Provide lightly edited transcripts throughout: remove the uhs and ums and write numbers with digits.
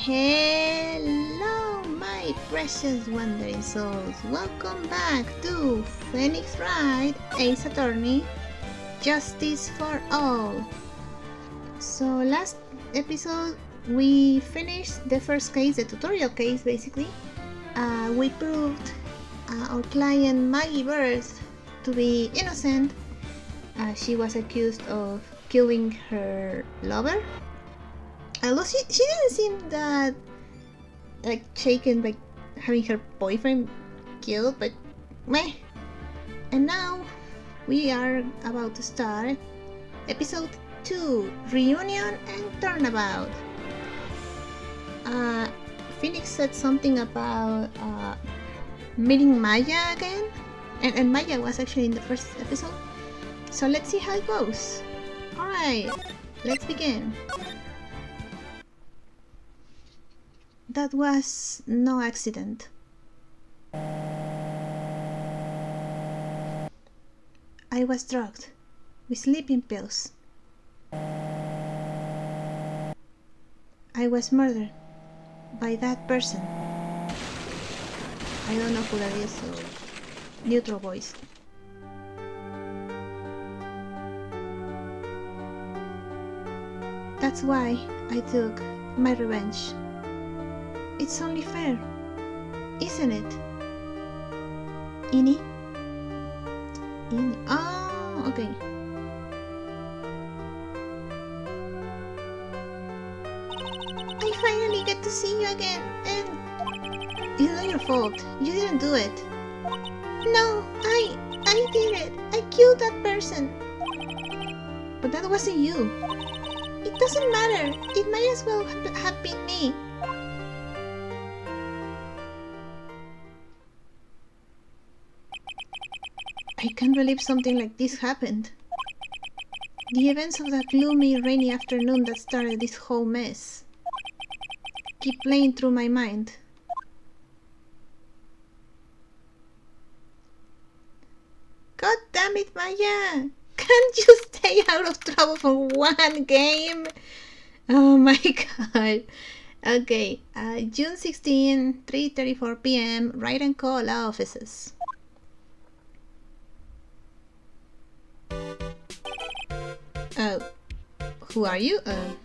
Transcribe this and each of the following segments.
Hello, my precious wandering souls. Welcome back to Phoenix Wright, Ace Attorney, Justice for All. So last episode we finished the first case, the tutorial case basically. We proved our client Maggie Birth to be innocent. She was accused of killing her lover. Although she didn't seem that shaken by having her boyfriend killed, but meh. And now we are about to start episode 2, Reunion and Turnabout. Phoenix said something about meeting Maya again, and Maya was actually in the first episode. So let's see how it goes. Alright, let's begin. That was no accident. I was drugged with sleeping pills. I was murdered by that person. I don't know who that is, so neutral voice. That's why I took my revenge. It's only fair, isn't it? Ini? Oh, okay. I finally get to see you again, and it's not your fault. You didn't do it. No, I did it. I killed that person. But that wasn't you. It doesn't matter. It might as well have been me. I can't believe something like this happened. The events of that gloomy, rainy afternoon that started this whole mess keep playing through my mind. God damn it, Maya! Can't you stay out of trouble for one game? Oh my god. Okay, June 16, 3:34 p.m. Wright and Co. Law Offices. Who are you? I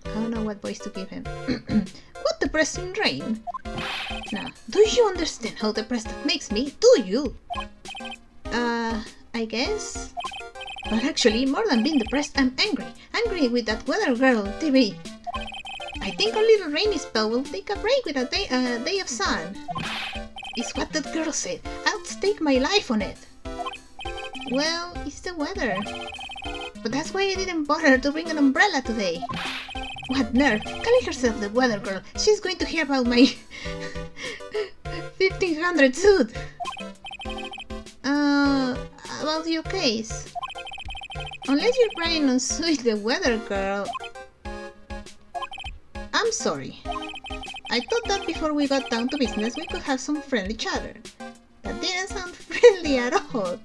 don't know what voice to give him. What depressing rain! Now, do you understand how depressed that makes me? Do you? I guess. But actually, more than being depressed, I'm angry. Angry with that weather girl on TV. I think our little rainy spell will take a break with a day of sun. It's what that girl said. I'll stake my life on it. Well, it's the weather. But that's why I didn't bother to bring an umbrella today. What nerve! Calling herself the weather girl. She's going to hear about my 1500 suit. About your case. Unless you're planning on suing the weather girl. I'm sorry. I thought that before we got down to business we could have some friendly chatter. That didn't sound friendly at all.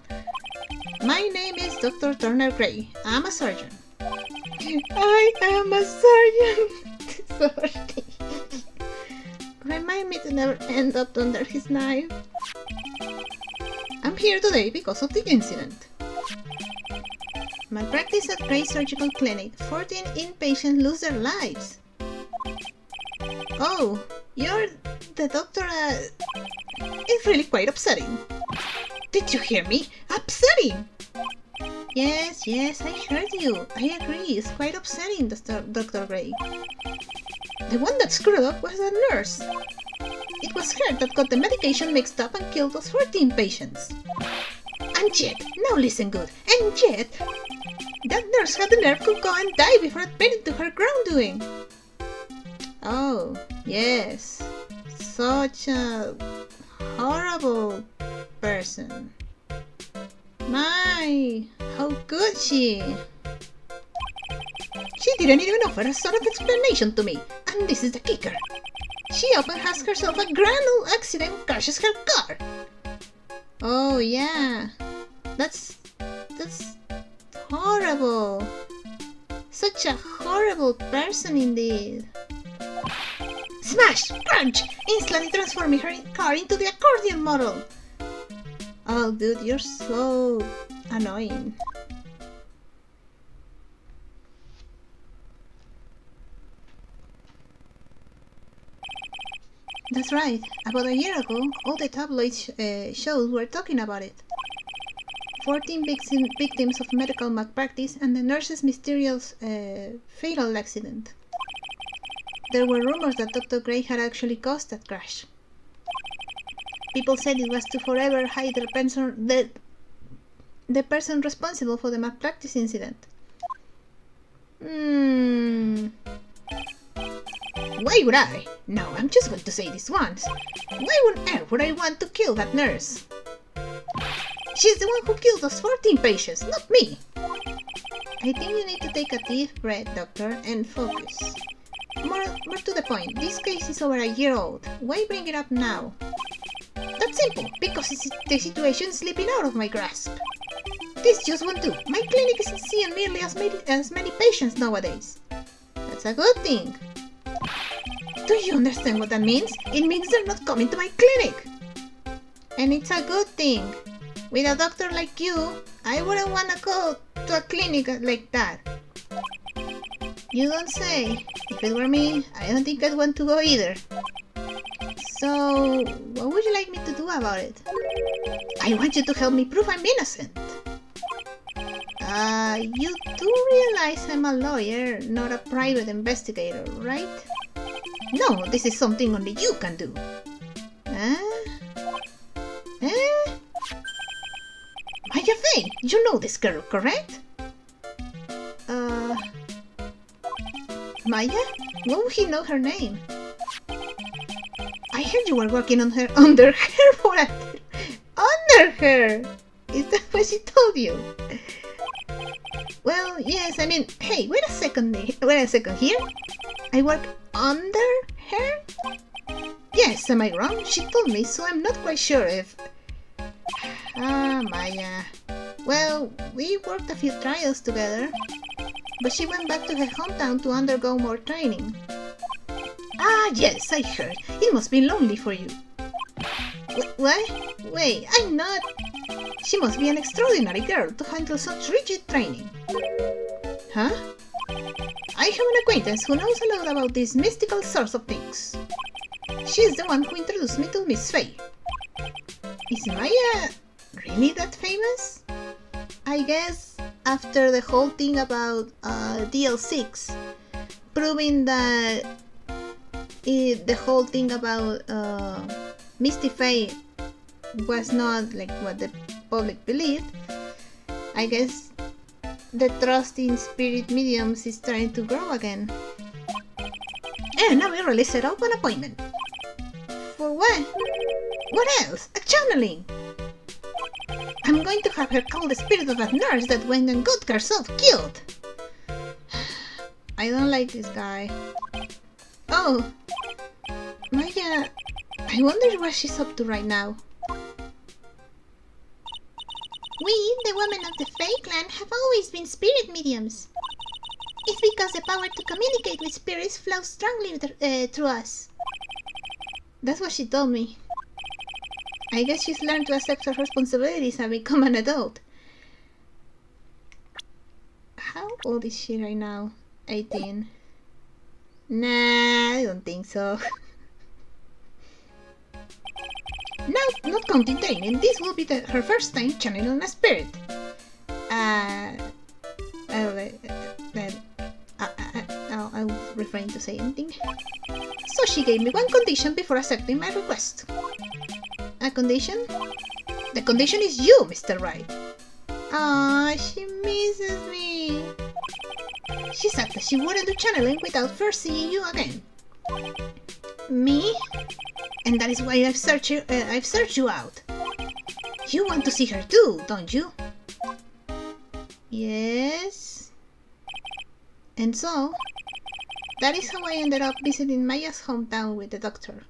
My name is Dr. Turner Gray. I'm a surgeon. I am a surgeon. Sorry. Remind me to never end up under his knife. I'm here today because of the incident. My practice at Gray Surgical Clinic. 14 inpatients lose their lives. Oh, you're the doctor. It's really quite upsetting. Did you hear me? Upsetting! Yes, I heard you. I agree, it's quite upsetting, Dr. Gray. The one that screwed up was a nurse. It was her that got the medication mixed up and killed those 14 patients. And yet, now listen good, and yet, that nurse had the nerve to go and die before admitting to her wrongdoing. Oh, yes. Such a horrible person. My, how could she? She didn't even offer a sort of explanation to me, and this is the kicker. She often has herself a grand old accident, crashes her car. Oh yeah, that's horrible. Such a horrible person indeed. Smash! Crunch! Instantly transforming her car into the accordion model! Oh, dude, you're so annoying. That's right. About a year ago, all the tabloid shows were talking about it. 14 victims of medical malpractice and the nurse's mysterious fatal accident. There were rumors that Dr. Gray had actually caused that crash. People said it was to forever hide the person responsible for the malpractice incident. Why would I? No, I'm just going to say this once. Why on earth would I want to kill that nurse? She's the one who killed those 14 patients, not me. I think you need to take a deep breath, Doctor, and focus. More to the point, this case is over a year old. Why bring it up now? That's simple, because the situation is slipping out of my grasp. This just won't do. My clinic isn't seeing nearly as many patients nowadays. That's a good thing. Do you understand what that means? It means they're not coming to my clinic. And it's a good thing. With a doctor like you, I wouldn't want to go to a clinic like that. You don't say. If it were me, I don't think I'd want to go either. So, what would you like me to do about it? I want you to help me prove I'm innocent. You do realize I'm a lawyer, not a private investigator, right? No, this is something only you can do. Maya Fey, you know this girl, correct? Maya? What would he know her name? I heard you were working on her under her for a... Under her! Is that what she told you? Well, yes, I mean, hey, wait a second here. I work under her? Yes, am I wrong? She told me, so I'm not quite sure if... Maya. Well, we worked a few trials together, but she went back to her hometown to undergo more training. Yes, I heard. It must be lonely for you. What? Wait, I'm not... She must be an extraordinary girl to handle such rigid training. Huh? I have an acquaintance who knows a lot about these mystical sorts of things. She's the one who introduced me to Miss Fey. Is Maya really that famous? I guess after the whole thing about DL6, proving that the whole thing about Misty Fey was not like what the public believed, I guess the trust in spirit mediums is trying to grow again. And now we really set up an appointment. For what? What else? A channeling! I'm going to have her call the spirit of that nurse that went and got herself killed. I don't like this guy. Oh, Maya, I wonder what she's up to right now. We, the women of the Fae clan, have always been spirit mediums. It's because the power to communicate with spirits flows strongly through us. That's what she told me. I guess she's learned to accept her responsibilities and become an adult. How old is she right now? 18. Nah, I don't think so. Now, not counting training, this will be her first time channeling a spirit. I'll refrain to say anything. So she gave me one condition before accepting my request. A condition? The condition is you, Mr. Wright. Ah, she misses me. She said that she wouldn't do channeling without first seeing you again. Me? And that is why I've searched you out. You want to see her too, don't you? Yes. And so, that is how I ended up visiting Maya's hometown with the doctor.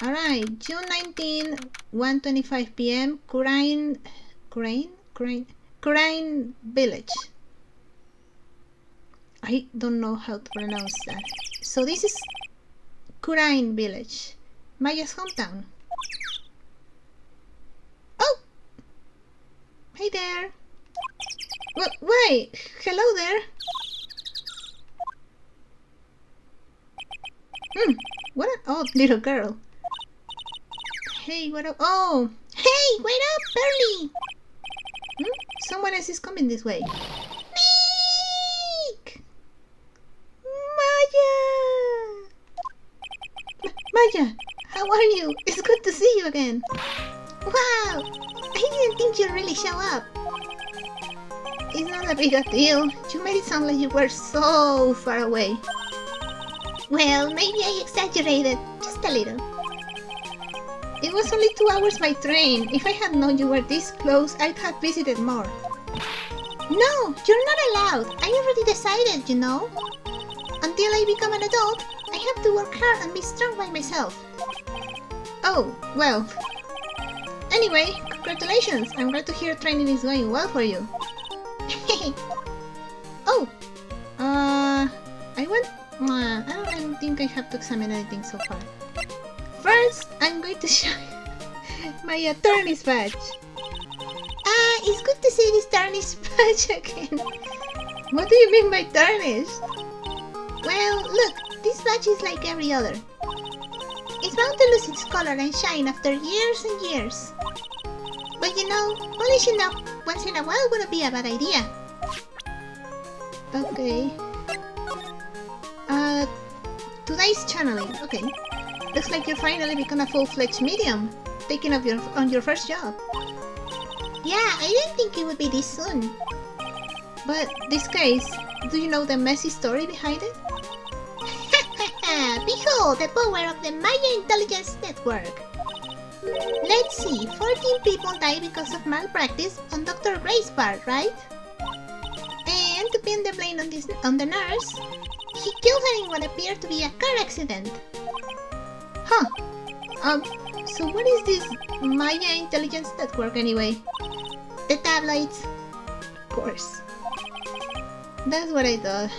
Alright, June 19, 1:25 p.m. Crane Village. I don't know how to pronounce that. So this is Wright village, Maya's hometown. Oh! Hey there! Wait! Hello there! What an odd little girl. Hey, what up? Oh! Hey! Wait up, Pearly! Someone else is coming this way. Nick! Maya! Maya! How are you? It's good to see you again. Wow! I didn't think you'd really show up. It's not a big a deal. You made it sound like you were so far away. Well, maybe I exaggerated. Just a little. It was only 2 hours by train. If I had known you were this close, I'd have visited more. No, you're not allowed. I already decided, you know. Until I become an adult, I have to work hard and be strong by myself. Oh, well. Anyway, congratulations. I'm glad to hear training is going well for you. Oh, I don't think I have to examine anything so far. First, I'm going to show you my attorney's badge. It's good to see this tarnished badge again. What do you mean by tarnished? Well, look, this badge is like every other. It's bound to lose its color and shine after years and years. But you know, polishing up once in a while wouldn't be a bad idea. Okay. Today's channeling. Okay. Looks like you finally become a full-fledged medium, taking up on your first job. Yeah, I didn't think it would be this soon. But this case, do you know the messy story behind it? Behold the power of the Maya Intelligence Network. Let's see, 14 people died because of malpractice on Dr. Gray's part, right? And to pin the blame on the nurse, he killed her in what appeared to be a car accident. Huh. So what is this Maya Intelligence Network anyway? The tabloids. Of course. That's what I thought.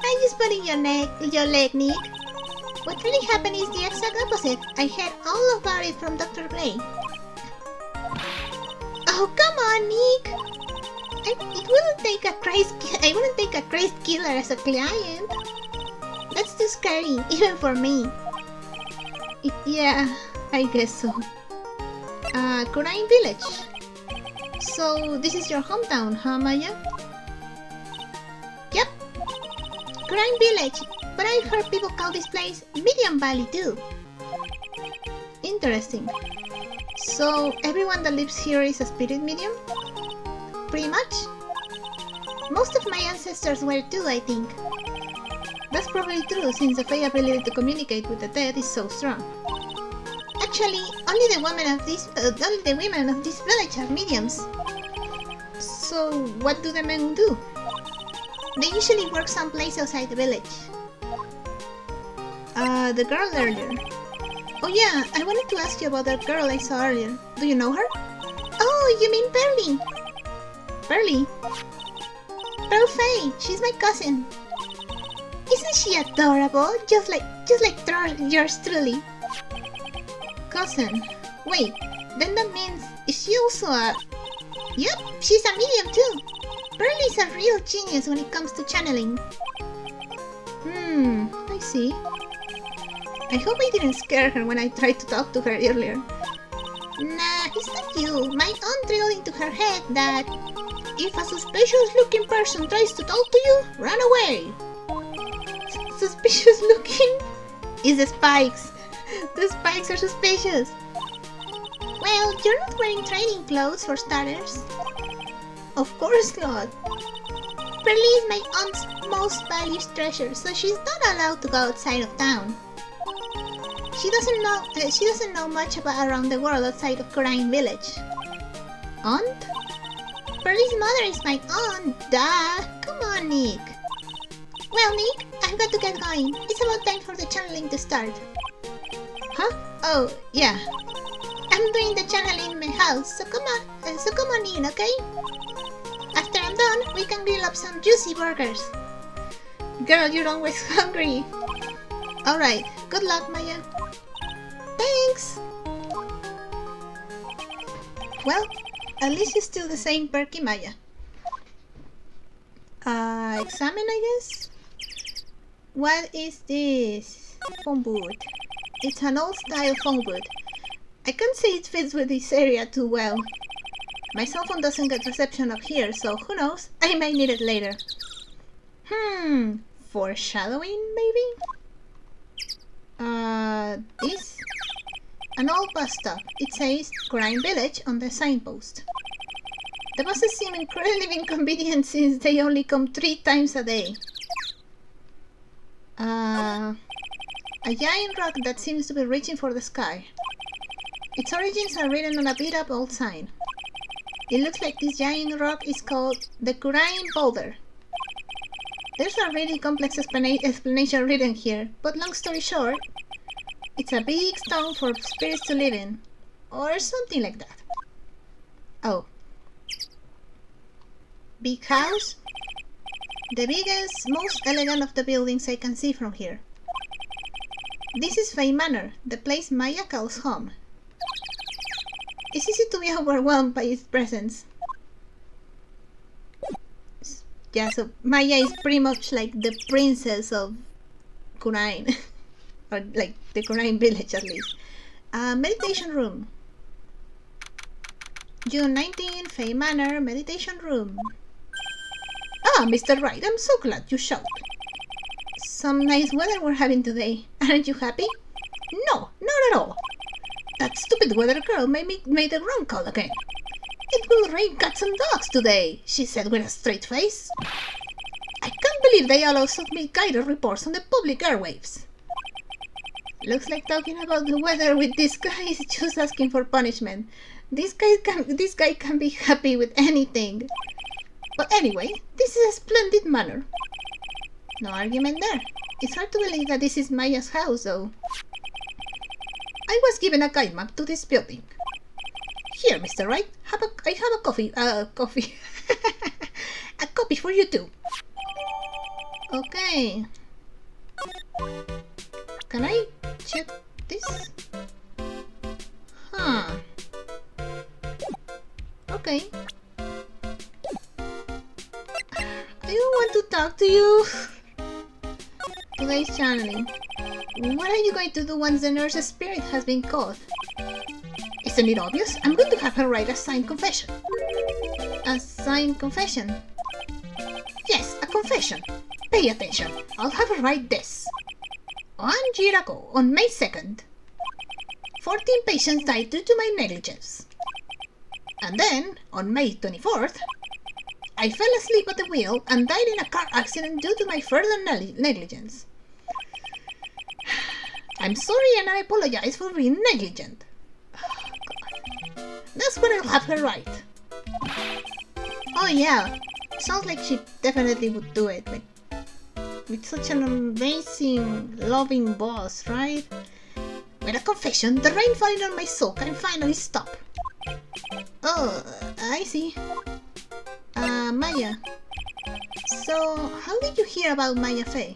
I'm just putting your leg, Nick. What really happened is the exact opposite. I heard all about it from Dr. Gray. Oh, come on, Nick. I wouldn't take a crazed killer as a client. That's too scary, even for me. Yeah, I guess so. Wright village. So this is your hometown, huh, Maya? Yep. Wright village. But I heard people call this place Medium Valley too. Interesting. So everyone that lives here is a spirit medium? Pretty much? Most of my ancestors were too, I think. That's probably true since the Fae ability to communicate with the dead is so strong. Actually, only the women of this village are mediums. So what do the men do? They usually work someplace outside the village. The girl earlier. Oh yeah, I wanted to ask you about that girl I saw earlier. Do you know her? Oh, you mean Pearly? Pearly? Pearl Faye, she's my cousin. Isn't she adorable? Just like yours truly. Cousin. Wait, then that means, is she also a... Yep, she's a medium too. Pearly's a real genius when it comes to channeling. I see. I hope I didn't scare her when I tried to talk to her earlier. Nah, it's not you. My aunt drilled into her head that if a suspicious-looking person tries to talk to you, run away. Suspicious looking? It's the spikes. The spikes are suspicious. Well, you're not wearing training clothes for starters. Of course not. Pearly is my aunt's most valued treasure, so she's not allowed to go outside of town. She doesn't know much about around the world outside of Wright village. Aunt? Pearly's mother is my aunt. Duh! Come on, Nick. Well, Nick, I've got to get going. It's about time for the channeling to start. Huh? Oh, yeah. I'm doing the channeling in my house, so come on in, okay? After I'm done, we can grill up some juicy burgers. Girl, you're always hungry. Alright, good luck, Maya. Thanks! Well, at least you're still the same perky Maya. Examine, I guess? What is this? Phone booth. It's an old-style phone booth. I can't say it fits with this area too well. My cell phone doesn't get reception up here, so who knows? I might need it later. Foreshadowing, maybe? This? An old bus stop. It says Crime Village on the signpost. The buses seem incredibly inconvenient since they only come 3 times a day. A giant rock that seems to be reaching for the sky. Its origins are written on a beat-up old sign. It looks like this giant rock is called the Crime Boulder. There's a really complex explanation written here, but long story short, it's a big stone for spirits to live in, or something like that. Oh. Big house? The biggest, most elegant of the buildings I can see from here. This is Faye Manor, the place Maya calls home. It's easy to be overwhelmed by its presence. Yeah, so Maya is pretty much like the princess of Kurain. Or like the Kurain village at least. Meditation room. June 19, Faye Manor, meditation room. Ah, Mr. Wright, I'm so glad you showed. Some nice weather we're having today. Aren't you happy? No, not at all. That stupid weather girl made the wrong call again. It will rain cats and dogs today, she said with a straight face. I can't believe they allow submit-guided reports on the public airwaves. Looks like talking about the weather with this guy is just asking for punishment. This guy can be happy with anything. But anyway, this is a splendid manor. No argument there. It's hard to believe that this is Maya's house, though. I was given a guide map to this building. Here, Mr. Wright, I have a coffee. A copy for you too. Okay. Can I check this? Huh. Okay. I don't want to talk to you. Today's channeling. What are you going to do once the nurse's spirit has been caught? Isn't it obvious? I'm going to have her write a signed confession. A signed confession? Yes, a confession. Pay attention. I'll have her write this. 1 year ago, on May 2nd, 14 patients died due to my negligence. And then, on May 24th, I fell asleep at the wheel and died in a car accident due to my further negligence. I'm sorry and I apologize for being negligent. That's what I'll have her write. Oh yeah, sounds like she definitely would do it. Like, with such an amazing, loving boss, right? With a confession, the rain falling on my soul can finally stop. Oh, I see. Maya. So, how did you hear about Maya Fey?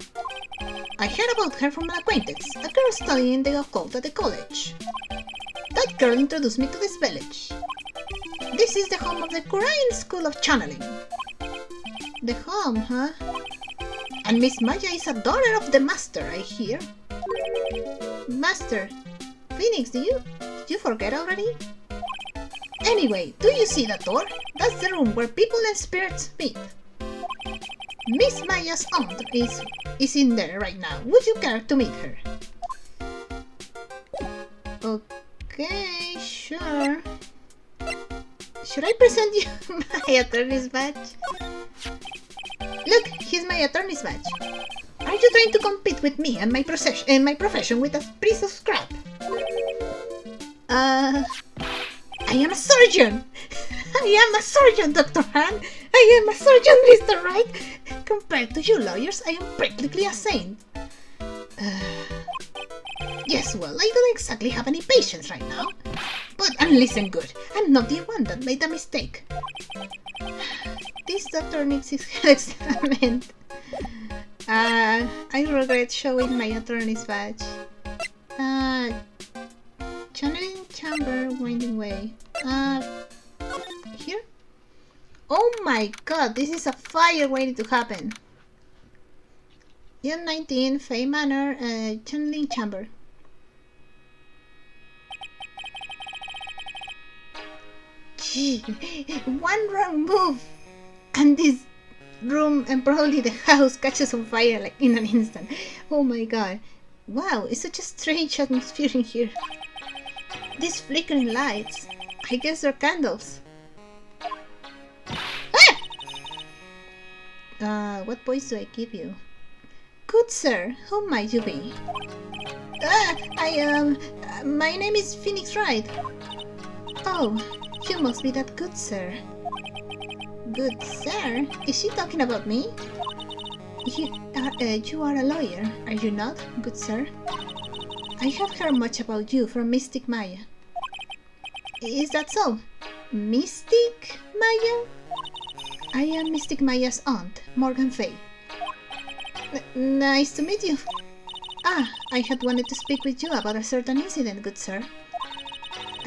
I heard about her from an acquaintance, a girl studying the occult at the college. That girl introduced me to this village. This is the home of the Korean School of Channeling. The home, huh? And Miss Maya is a daughter of the Master, I hear. Master? Phoenix, did you forget already? Anyway, do you see that door? That's the room where people and spirits meet. Miss Maya's aunt is in there right now. Would you care to meet her? Okay, sure. Should I present you my attorney's badge? Look, here's my attorney's badge. Are you trying to compete with me and my profession with a piece of scrap? I am a surgeon! I am a surgeon, Dr. Han! I am a surgeon, Mr. Wright! Compared to you lawyers, I am practically a saint. Yes, well, I don't exactly have any patience right now. But listen good, I'm not the one that made a mistake. This doctor needs his head examined. I regret showing my attorney's badge. Channeling chamber winding way. Here? Oh my god, this is a fire waiting to happen. Year 19, Fey Manor, channeling chamber. Gee, one wrong move and this room and probably the house catches on fire like in an instant. Oh my god. Wow, it's such a strange atmosphere in here. These flickering lights, I guess they're candles. Ah! What points do I give you? Good sir, who might you be? My name is Phoenix Wright. Oh, you must be that good sir. Good sir? Is she talking about me? You are a lawyer, are you not, good sir? I have heard much about you from Mystic Maya. Is that so? Mystic Maya? I am Mystic Maya's aunt, Morgan Fay. Nice to meet you. I had wanted to speak with you about a certain incident, good sir.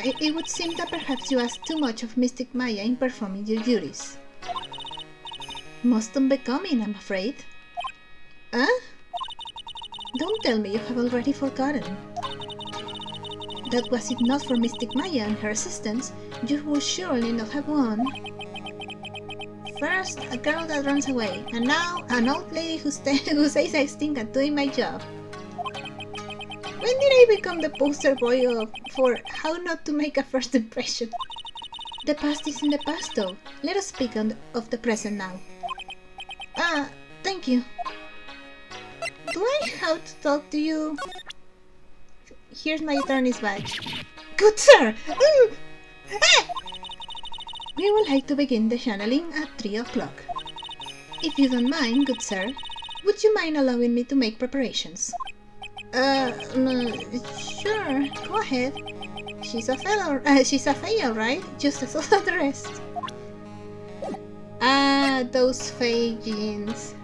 It would seem that perhaps you asked too much of Mystic Maya in performing your duties. Most unbecoming, I'm afraid. Don't tell me you have already forgotten. That was it not for Mystic Maya and her assistants, you would surely not have won. First, a girl that runs away, and now an old lady who says I stink at doing my job. When did I become the poster boy for how not to make a first impression? The past is in the past though. Let us speak of the present now. Thank you. Do I have to talk to you? Here's my attorney's badge. Good sir! We would like to begin the channeling at 3 o'clock. If you don't mind, good sir, would you mind allowing me to make preparations? Sure, go ahead. She's a Fae, right? Just as all the rest. Those Fae genes.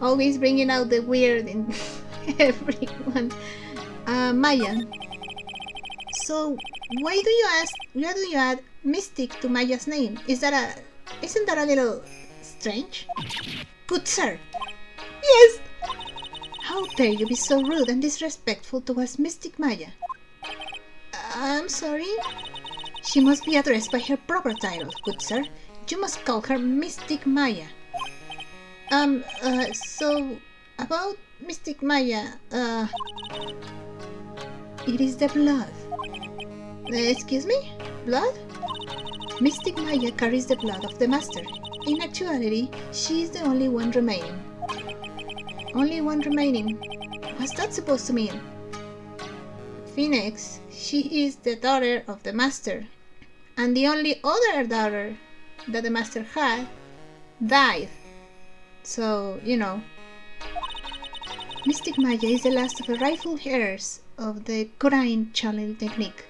Always bringing out the weird in everyone. Maya. So, why do you add Mystic to Maya's name? Isn't that a little strange? Good sir. Yes. How dare you be so rude and disrespectful towards Mystic Maya? I'm sorry. She must be addressed by her proper title, good sir. You must call her Mystic Maya. So, about Mystic Maya, it is the blood. Excuse me? Blood? Mystic Maya carries the blood of the Master. In actuality, she is the only one remaining. Only one remaining. What's that supposed to mean? Phoenix, she is the daughter of the Master. And the only other daughter that the Master had died. So, you know. Mystic Maya is the last of the rightful heirs of the Korean channeling technique.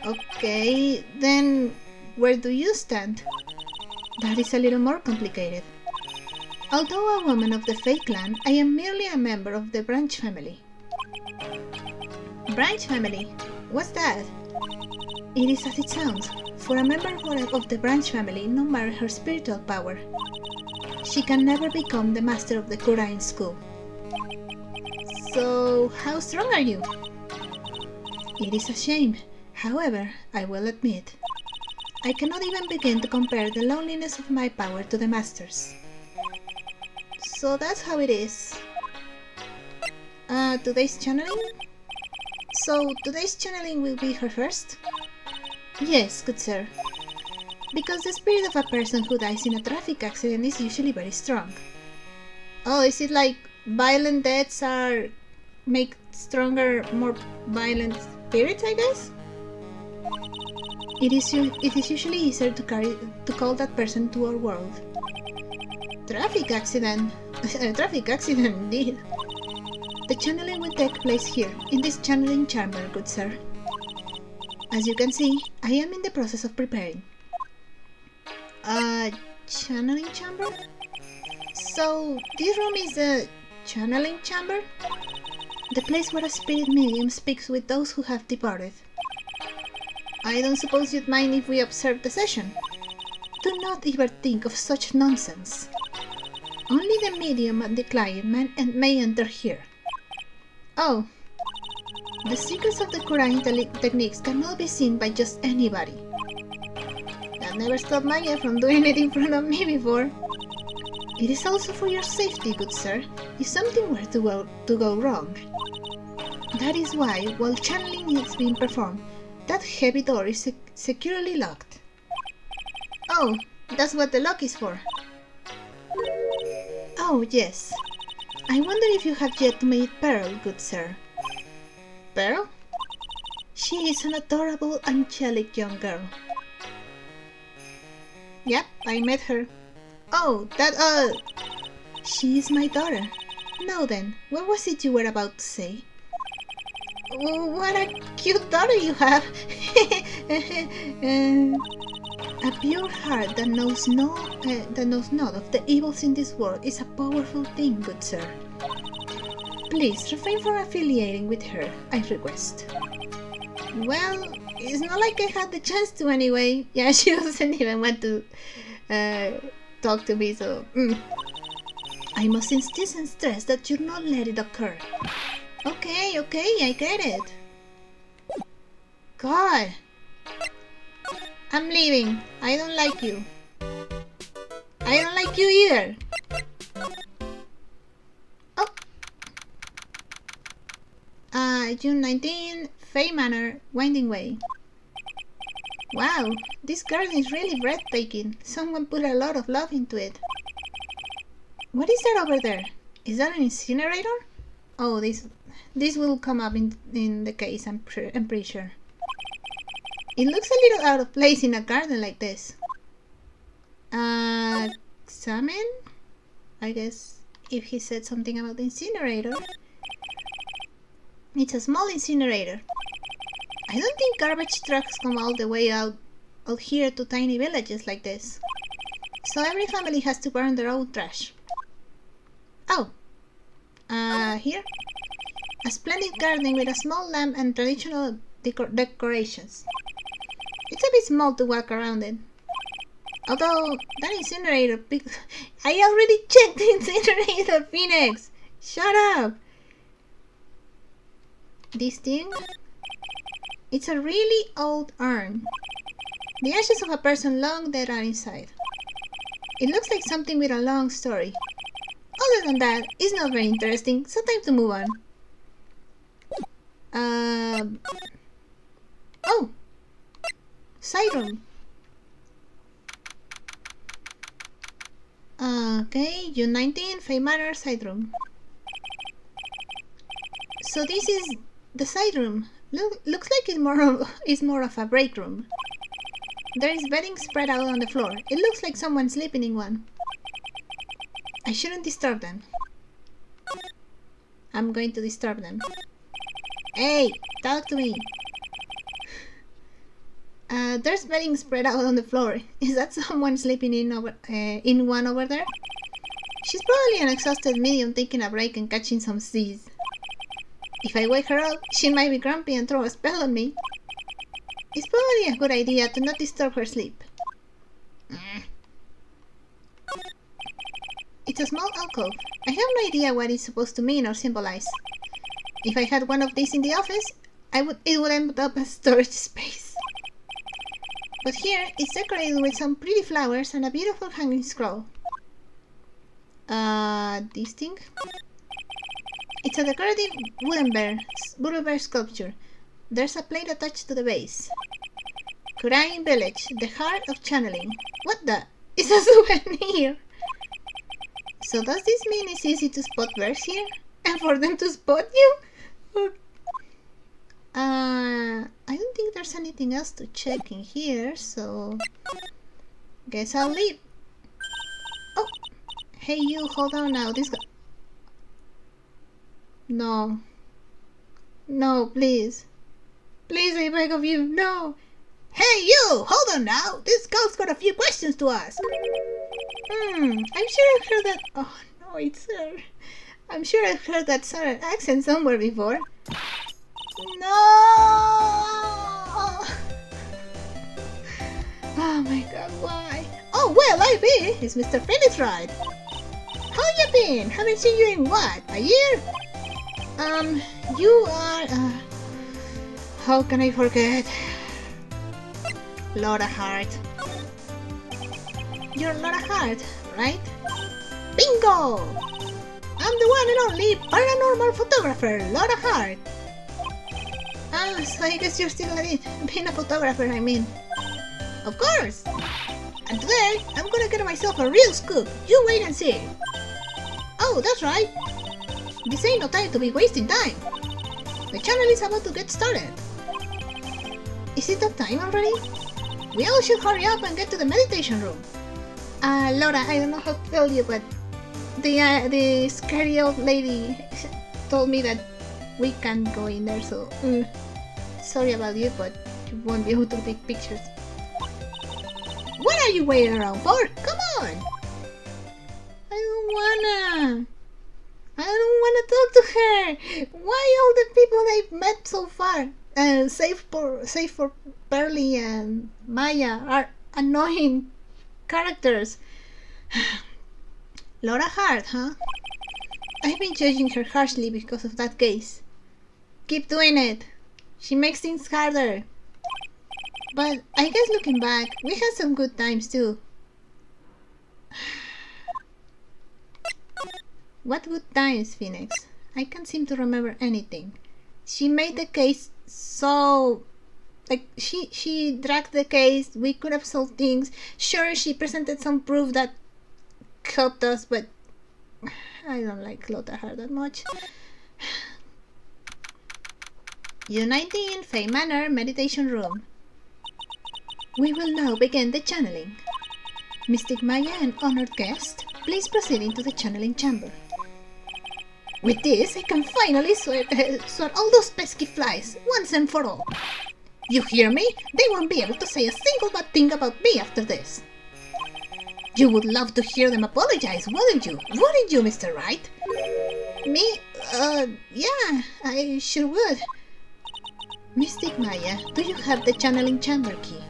Okay, then where do you stand? That is a little more complicated. Although a woman of the Fae clan, I am merely a member of the Branch family. Branch family? What's that? It is as it sounds. For a member of the Branch family, no matter her spiritual power, she can never become the master of the Korean school. So, how strong are you? It is a shame. However, I will admit, I cannot even begin to compare the loneliness of my power to the Master's. So that's how it is. Today's channeling? So, today's channeling will be her first? Yes, good sir. Because the spirit of a person who dies in a traffic accident is usually very strong. Oh, is it like violent deaths make stronger, more violent spirits, I guess? It is usually easier to call that person to our world. Traffic accident. Traffic accident indeed. The channeling will take place here, in this channeling chamber, good sir. As you can see, I am in the process of preparing. channeling chamber? So, this room is a channeling chamber? The place where a spirit medium speaks with those who have departed. I don't suppose you'd mind if we observe the session? Do not ever think of such nonsense. Only the medium and the client may enter here. Oh, the secrets of the Quran techniques cannot be seen by just anybody. That never stopped Maya from doing it in front of me before. It is also for your safety, good sir, if something were to go wrong. That is why, while channeling is being performed, that heavy door is securely locked. Oh, that's what the lock is for. Oh, yes. I wonder if you have yet to meet Pearl, good sir. Pearl? She is an adorable, angelic young girl. Yep, I met her. Oh, she is my daughter. Now then, what was it you were about to say? What a cute daughter you have! A pure heart that knows not of the evils in this world is a powerful thing, good sir. Please refrain from affiliating with her, I request. Well, it's not like I had the chance to anyway. Yeah, she doesn't even want to talk to me, so... I must insist and stress that you not let it occur. Okay, I get it. God! I'm leaving. I don't like you. I don't like you either. Oh. June 19, Fay Manor, Winding Way. Wow, this garden is really breathtaking. Someone put a lot of love into it. What is that over there? Is that an incinerator? Oh, this will come up in the case, I'm pretty sure. It looks a little out of place in a garden like this. Examine? I guess if he said something about the incinerator. It's a small incinerator. I don't think garbage trucks come all the way out here to tiny villages like this. So every family has to burn their own trash. Oh. Here? A splendid garden with a small lamp and traditional decorations. It's a bit small to walk around in. Although, that incinerator... I already checked the incinerator, Phoenix! Shut up! This thing? It's a really old urn. The ashes of a person long dead are inside. It looks like something with a long story. Other than that, it's not very interesting, so time to move on. Oh! Side room. Okay, June 19, Fay Manor, side room. So this is the side room. Looks like it's more of a break room. There is bedding spread out on the floor. It looks like someone's sleeping in one. I shouldn't disturb them. I'm going to disturb them. Hey, talk to me. There's bedding spread out on the floor. Is that someone sleeping in one over there? She's probably an exhausted medium taking a break and catching some C's. If I wake her up, she might be grumpy and throw a spell on me. It's probably a good idea to not disturb her sleep. It's a small alcove. I have no idea what it's supposed to mean or symbolize. If I had one of these in the office, it would end up as storage space. But here, it's decorated with some pretty flowers and a beautiful hanging scroll. This thing? It's a decorative wooden bear sculpture. There's a plate attached to the base. Kurain Village, the heart of channeling. What the? It's a souvenir! So does this mean it's easy to spot bears here? And for them to spot you? I don't think there's anything else to check in here, so... guess I'll leave. Oh! Hey you, hold on now, this guy... No. No, please. Please, I beg of you, no! Hey you, hold on now! This girl's got a few questions to ask! I'm sure I've heard that. Oh no, it's her. I'm sure I've heard that southern accent somewhere before. No! Oh my god, why? Oh, well, I be. It's Mr. Phoenix Wright. How you been? Haven't seen you in what? A year? You are, how can I forget? Laura Hart. You're Laura Hart, right? Bingo! I'm the one and only paranormal photographer, Laura Hart. Ah, so I guess you're still at it. Being a photographer, I mean. Of course! And today, I'm gonna get myself a real scoop. You wait and see. Oh, that's right. This ain't no time to be wasting time. The channel is about to get started. Is it that time already? We all should hurry up and get to the meditation room. Laura, I don't know how to tell you, but the scary old lady told me that we can't go in there, so sorry about you, but you won't be able to take pictures. What are you waiting around for? Come on! I don't wanna talk to her. Why all the people I've met so far, save for Pearly and Maya, are annoying characters. Laura Hart, huh? I've been judging her harshly because of that case. Keep doing it. She makes things harder. But I guess looking back, we had some good times too. What good times, Phoenix? I can't seem to remember anything. She made the case so... like, she dragged the case, we could have solved things. Sure, she presented some proof that helped us, but I don't like Lotta Hart that much. Unit 19, Fey Manor Meditation Room. We will now begin the channeling. Mystic Maya and honored guest, please proceed into the channeling chamber. With this, I can finally swat all those pesky flies, once and for all. You hear me? They won't be able to say a single bad thing about me after this. You would love to hear them apologize, wouldn't you? Wouldn't you, Mr. Wright? Me? Yeah, I sure would. Mystic Maya, do you have the channeling chamber key?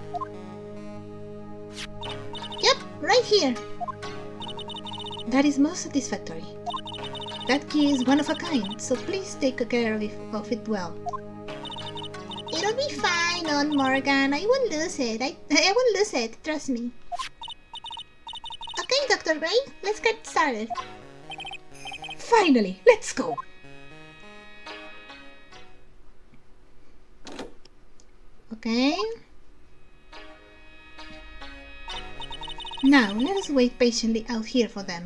Yep, right here. That is most satisfactory. That key is one of a kind, so please take care of it well. It'll be fine, Aunt Morgan. I won't lose it. I won't lose it, trust me. Okay, Dr. Gray, let's get started. Finally, let's go. Okay. Now, let us wait patiently out here for them.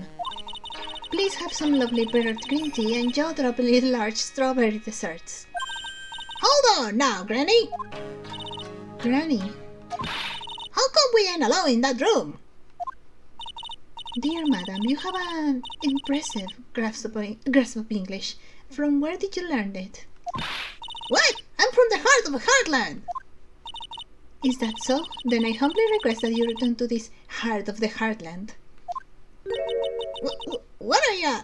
Please have some lovely bitter green tea and jaw droppingly large strawberry desserts. Hold on now, Granny! Granny? How come we ain't alone in that room? Dear madam, you have an impressive grasp of English. From where did you learn it? What? I'm from the heart of Heartland! Is that so? Then I humbly request that you return to this heart of the Heartland. What are ya?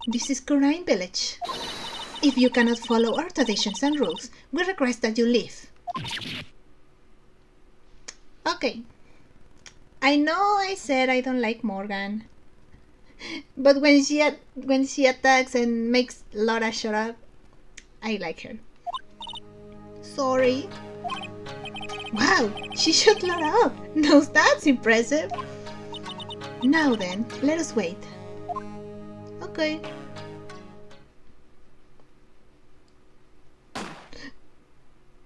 This is Kurine Village. If you cannot follow our traditions and rules, we request that you leave. Okay. I know I said I don't like Morgan, but when she attacks and makes Laura shut up, I like her. Sorry. Wow, she shut Laura up. Now that's impressive. Now then, let us wait. Okay.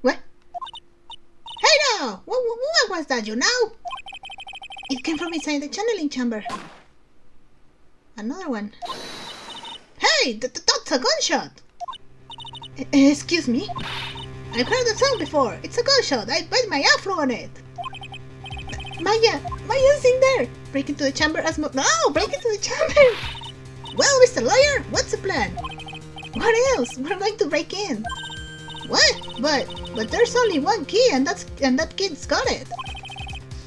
What? Hey now! What was that, you know? It came from inside the channeling chamber. Another one. Hey! That's a gunshot! Excuse me? I've heard that sound before. It's a gunshot. I bet my afro on it. Maya's in there. Break into the chamber as No, break into the chamber. Well, Mr. Lawyer, what's the plan? What else? We're going to break in. What? But there's only one key, and that kid's got it.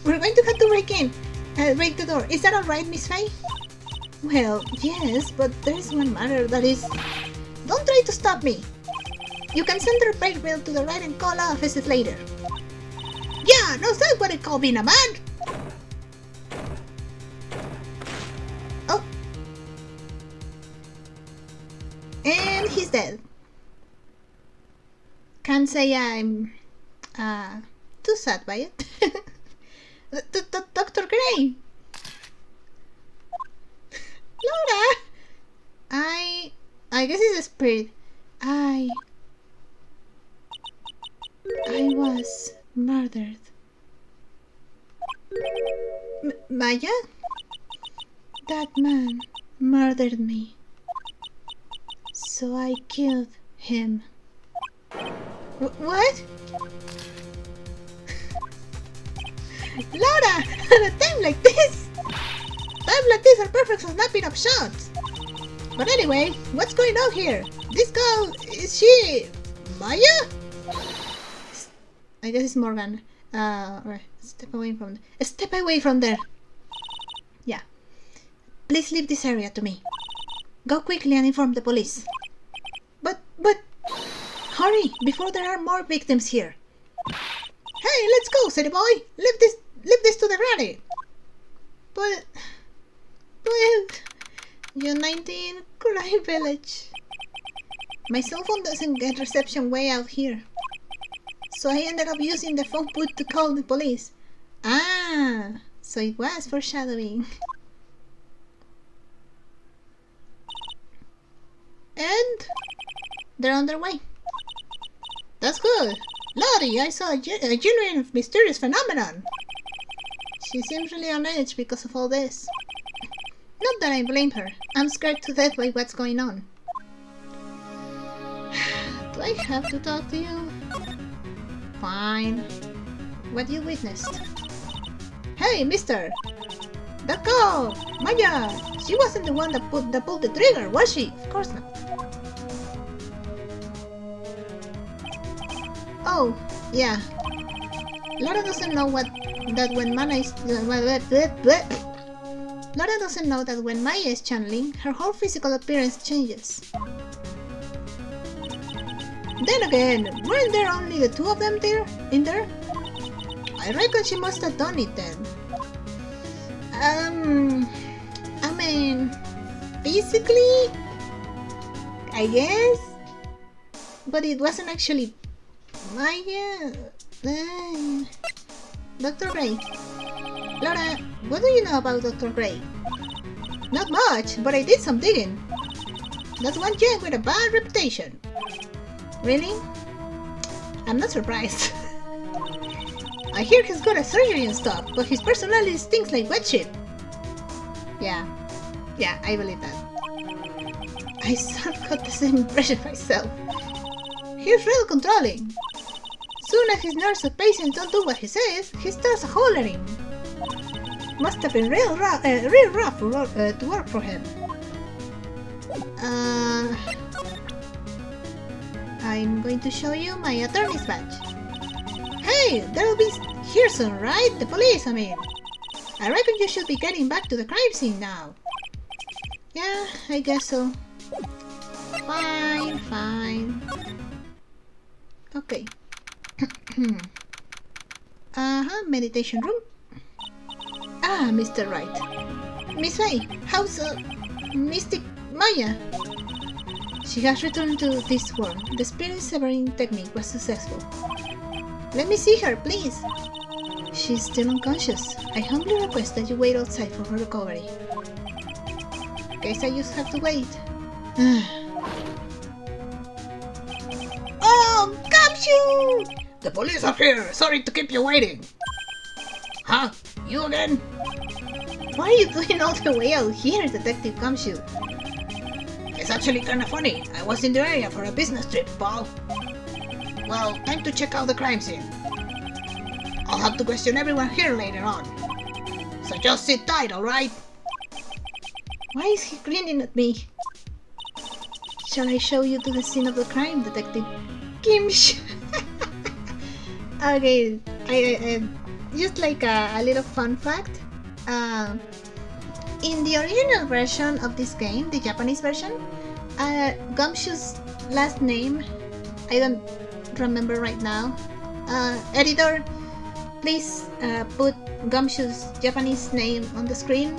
We're going to have to break in. Break the door. Is that alright, Miss Faye? Well, yes, but there is one matter that is... Don't try to stop me! You can send the repair bill to the Wright and call offices later. Yeah, no, that's what I call being a man! Oh. And he's dead. Can't say I'm... too sad by it. Dr. Gray! Laura! I guess it's a spirit. I was murdered. Maya? That man murdered me. So I killed him. What? Laura! At a time like this! Times like this are perfect for snapping up shots! But anyway, what's going on here? This girl, is she... Maya? I guess it's Morgan. Right. Step away from there. Yeah. Please leave this area to me. Go quickly and inform the police. But... Hurry, before there are more victims here. Hey, let's go, city boy! Leave this to the granny! But... U19 Crime Village. My cell phone doesn't get reception way out here. So I ended up using the phone booth to call the police. Ah, so it was foreshadowing. And they're on their way. That's good. Lottie, I saw a genuine mysterious phenomenon. She seems really on edge because of all this. Not that I blame her. I'm scared to death by what's going on. Do I have to talk to you? Fine. What you witnessed? Hey, mister! That girl! Maya! She wasn't the one that pulled the trigger, was she? Of course not. Oh, yeah. Laura doesn't know that when Laura doesn't know that when Maya is channeling, her whole physical appearance changes. Then again, weren't there only the two of them in there? I reckon she must have done it then. I mean, physically, I guess, but it wasn't actually Maya. Dr. Gray. Laura, what do you know about Dr. Gray? Not much, but I did some digging. That's one gent with a bad reputation. Really? I'm not surprised. I hear he's good at surgery and stuff, but his personality stinks like wet shit. Yeah, I believe that. I sort of got the same impression myself. He's real controlling. Soon as his nurse or patients don't do what he says, he starts hollering. Must have been real rough to work for him. I'm going to show you my attorney's badge. Hey, they'll be here soon, right? The police, I mean. I reckon you should be getting back to the crime scene now. Yeah, I guess so. Fine. Okay. Meditation room. Ah, Mr. Wright. Miss Faye, how's Mystic Maya? She has returned to this world. The spirit severing technique was successful. Let me see her, please. She's still unconscious. I humbly request that you wait outside for her recovery. Guess I just have to wait. Oh, Gumshoe! The police are here! Sorry to keep you waiting! Huh? You again? What are you doing all the way out here, Detective Gumshoe? It's actually kinda funny. I was in the area for a business trip, Paul. Well, time to check out the crime scene. I'll have to question everyone here later on. So just sit tight, alright? Why is he grinning at me? Shall I show you to the scene of the crime, Detective Kimsh? Okay, I just like a little fun fact. In the original version of this game, the Japanese version, Gumshoe's last name, I don't remember right now. Editor, please put Gumshoe's Japanese name on the screen.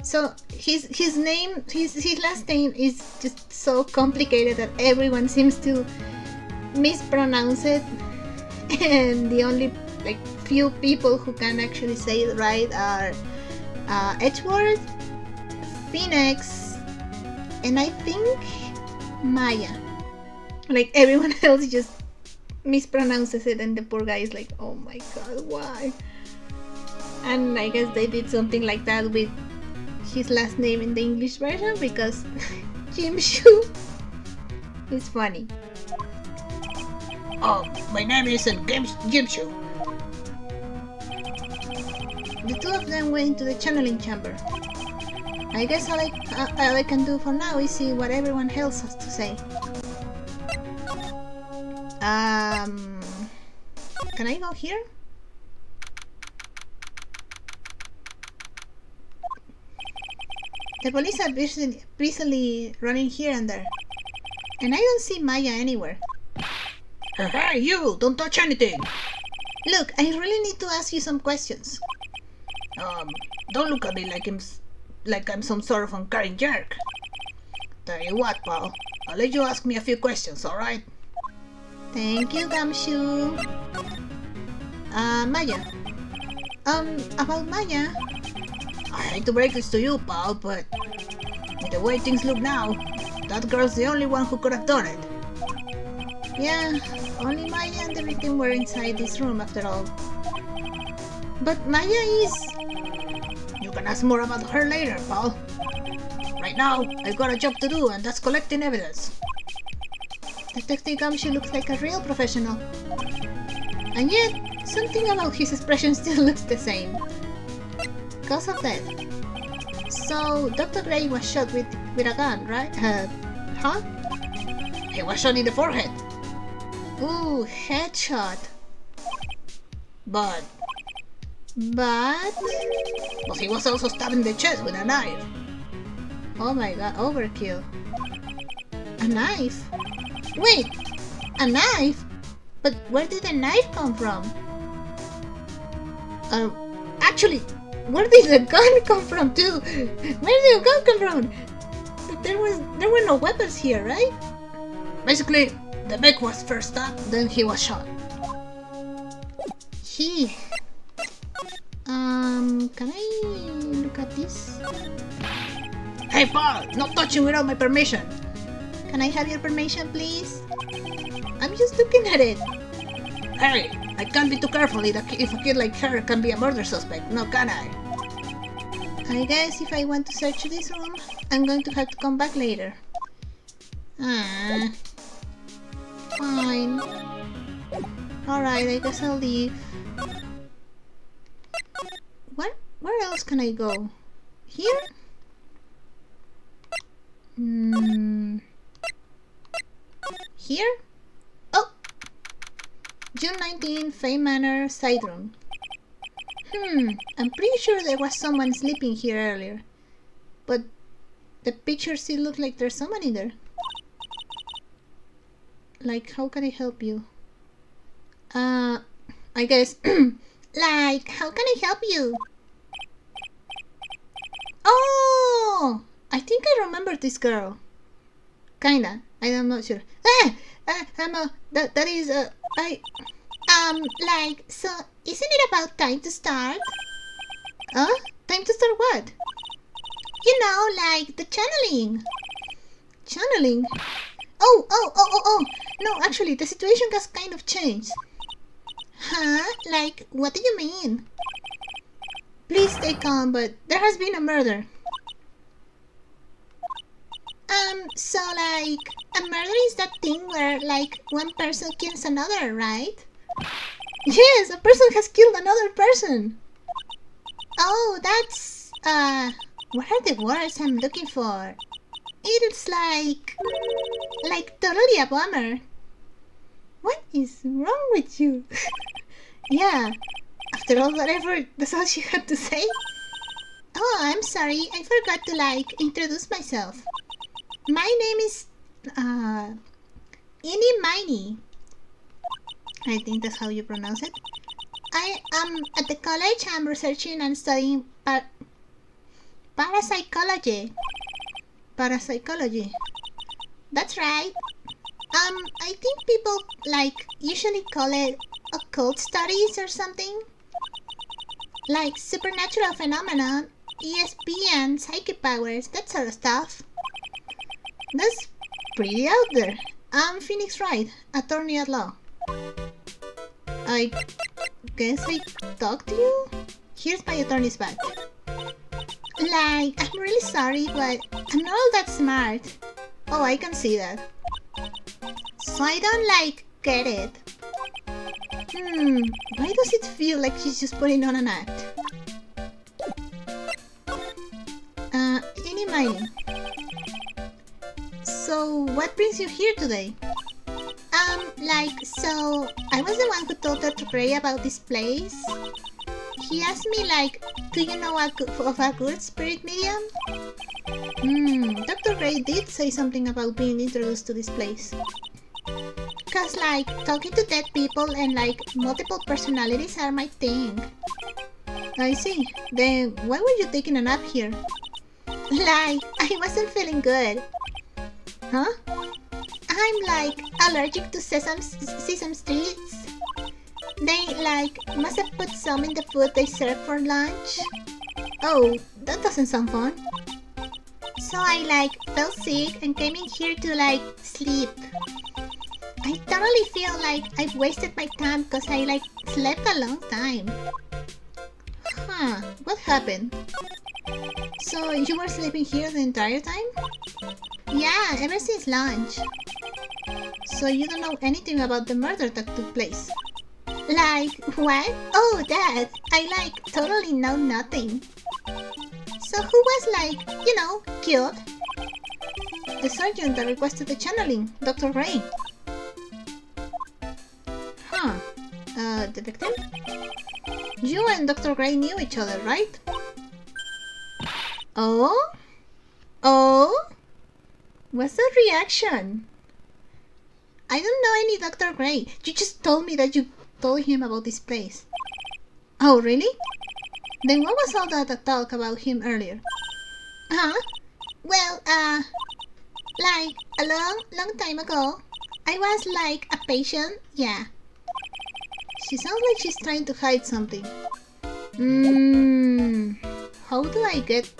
So his last name is just so complicated that everyone seems to mispronounce it, and the only few people who can actually say it right are Edgeworth, Phoenix, and I think Maya. Everyone else just mispronounces it, and the poor guy is like, oh my god, why? And I guess they did something like that with his last name in the English version because Jim Shoe is funny. Oh, my name isn't Jim Shoe. The two of them went into the channeling chamber. I guess all I can do for now is see what everyone else has to say. Can I go here? The police are busily running here and there, and I don't see Maya anywhere. Hey, you! Don't touch anything! Look, I really need to ask you some questions. Don't look at me like I'm some sort of uncaring jerk. Tell you what, pal, I'll let you ask me a few questions, alright? Thank you, Gumshoe. Maya. About Maya. I hate to break this to you, pal, but with the way things look now, that girl's the only one who could have done it. Yeah, only Maya and the victim were inside this room after all. But Maya is... You can ask more about her later, pal. Right now, I've got a job to do, and that's collecting evidence. Detective Gumshoe looks like a real professional. And yet, something about his expression still looks the same. Cause of death. So, Dr. Gray was shot with a gun, right? Huh? He was shot in the forehead. Ooh, headshot. But he was also stabbed in the chest with a knife. Oh my god, overkill. A knife? Wait, a knife? But where did the knife come from? Actually, where did the gun come from too? Where did the gun come from? There were no weapons here, right? Basically, the Beck was first stabbed, then he was shot. Can I look at this? Hey, pal, not touching without my permission. Can I have your permission, please? I'm just looking at it. Hey, I can't be too careful if a kid like her can be a murder suspect, no can I? I guess if I want to search this room, I'm going to have to come back later. Fine. Alright, I guess I'll leave. Where else can I go? Here? Here? Oh! June 19, Fame Manor, side room. I'm pretty sure there was someone sleeping here earlier. But the picture still looks like there's someone in there. Like, how can I help you? I guess... like, how can I help you? Oh! I think I remember this girl. Kinda. I'm not sure. Like, so, isn't it about time to start? Huh? Time to start what? You know, like, the channeling. Channeling? Oh. No, actually, the situation has kind of changed. Huh? Like, what do you mean? Please stay calm, but there has been a murder. So like, a murder is that thing where, like, one person kills another, right? Yes, a person has killed another person. Oh, that's, what are the words I'm looking for? It's like totally a bummer. What is wrong with you? Yeah, after all that effort, that's all she had to say? Oh, I'm sorry. I forgot to introduce myself. My name is Ini Miney. I think that's how you pronounce it. I am at the college. I'm researching and studying parapsychology. Parapsychology. That's right. I think people usually call it occult studies or something. Like supernatural phenomena, ESP and psychic powers, that sort of stuff. That's pretty out there. I'm Phoenix Wright, attorney at law. I guess I talked to you? Here's my attorney's badge. I'm really sorry, but I'm not all that smart. Oh, I can see that. So I don't get it. Why does it feel like she's just putting on an act? Anyway. So what brings you here today? So I was the one who told Dr. Gray about this place. He asked me do you know of a good spirit medium? Dr. Gray did say something about being introduced to this place. Cause talking to dead people and multiple personalities are my thing. I see. Then why were you taking a nap here? I wasn't feeling good. Huh? I'm allergic to sesame seeds. They must have put some in the food they serve for lunch. Oh, that doesn't sound fun. So I fell sick and came in here to sleep. I totally feel I've wasted my time because I slept a long time. Huh, what happened? So you were sleeping here the entire time? Yeah, ever since lunch. So you don't know anything about the murder that took place? What? Oh, that! I totally know nothing. So who was killed? The surgeon that requested the channeling, Dr. Ray. Huh. The victim? You and Dr. Gray knew each other, right? Oh? Oh? What's the reaction? I don't know any Dr. Gray. You just told me that you told him about this place. Oh, really? Then what was all that talk about him earlier? Huh? Well, a long time ago, I was a patient, yeah. She sounds like she's trying to hide something. How do I get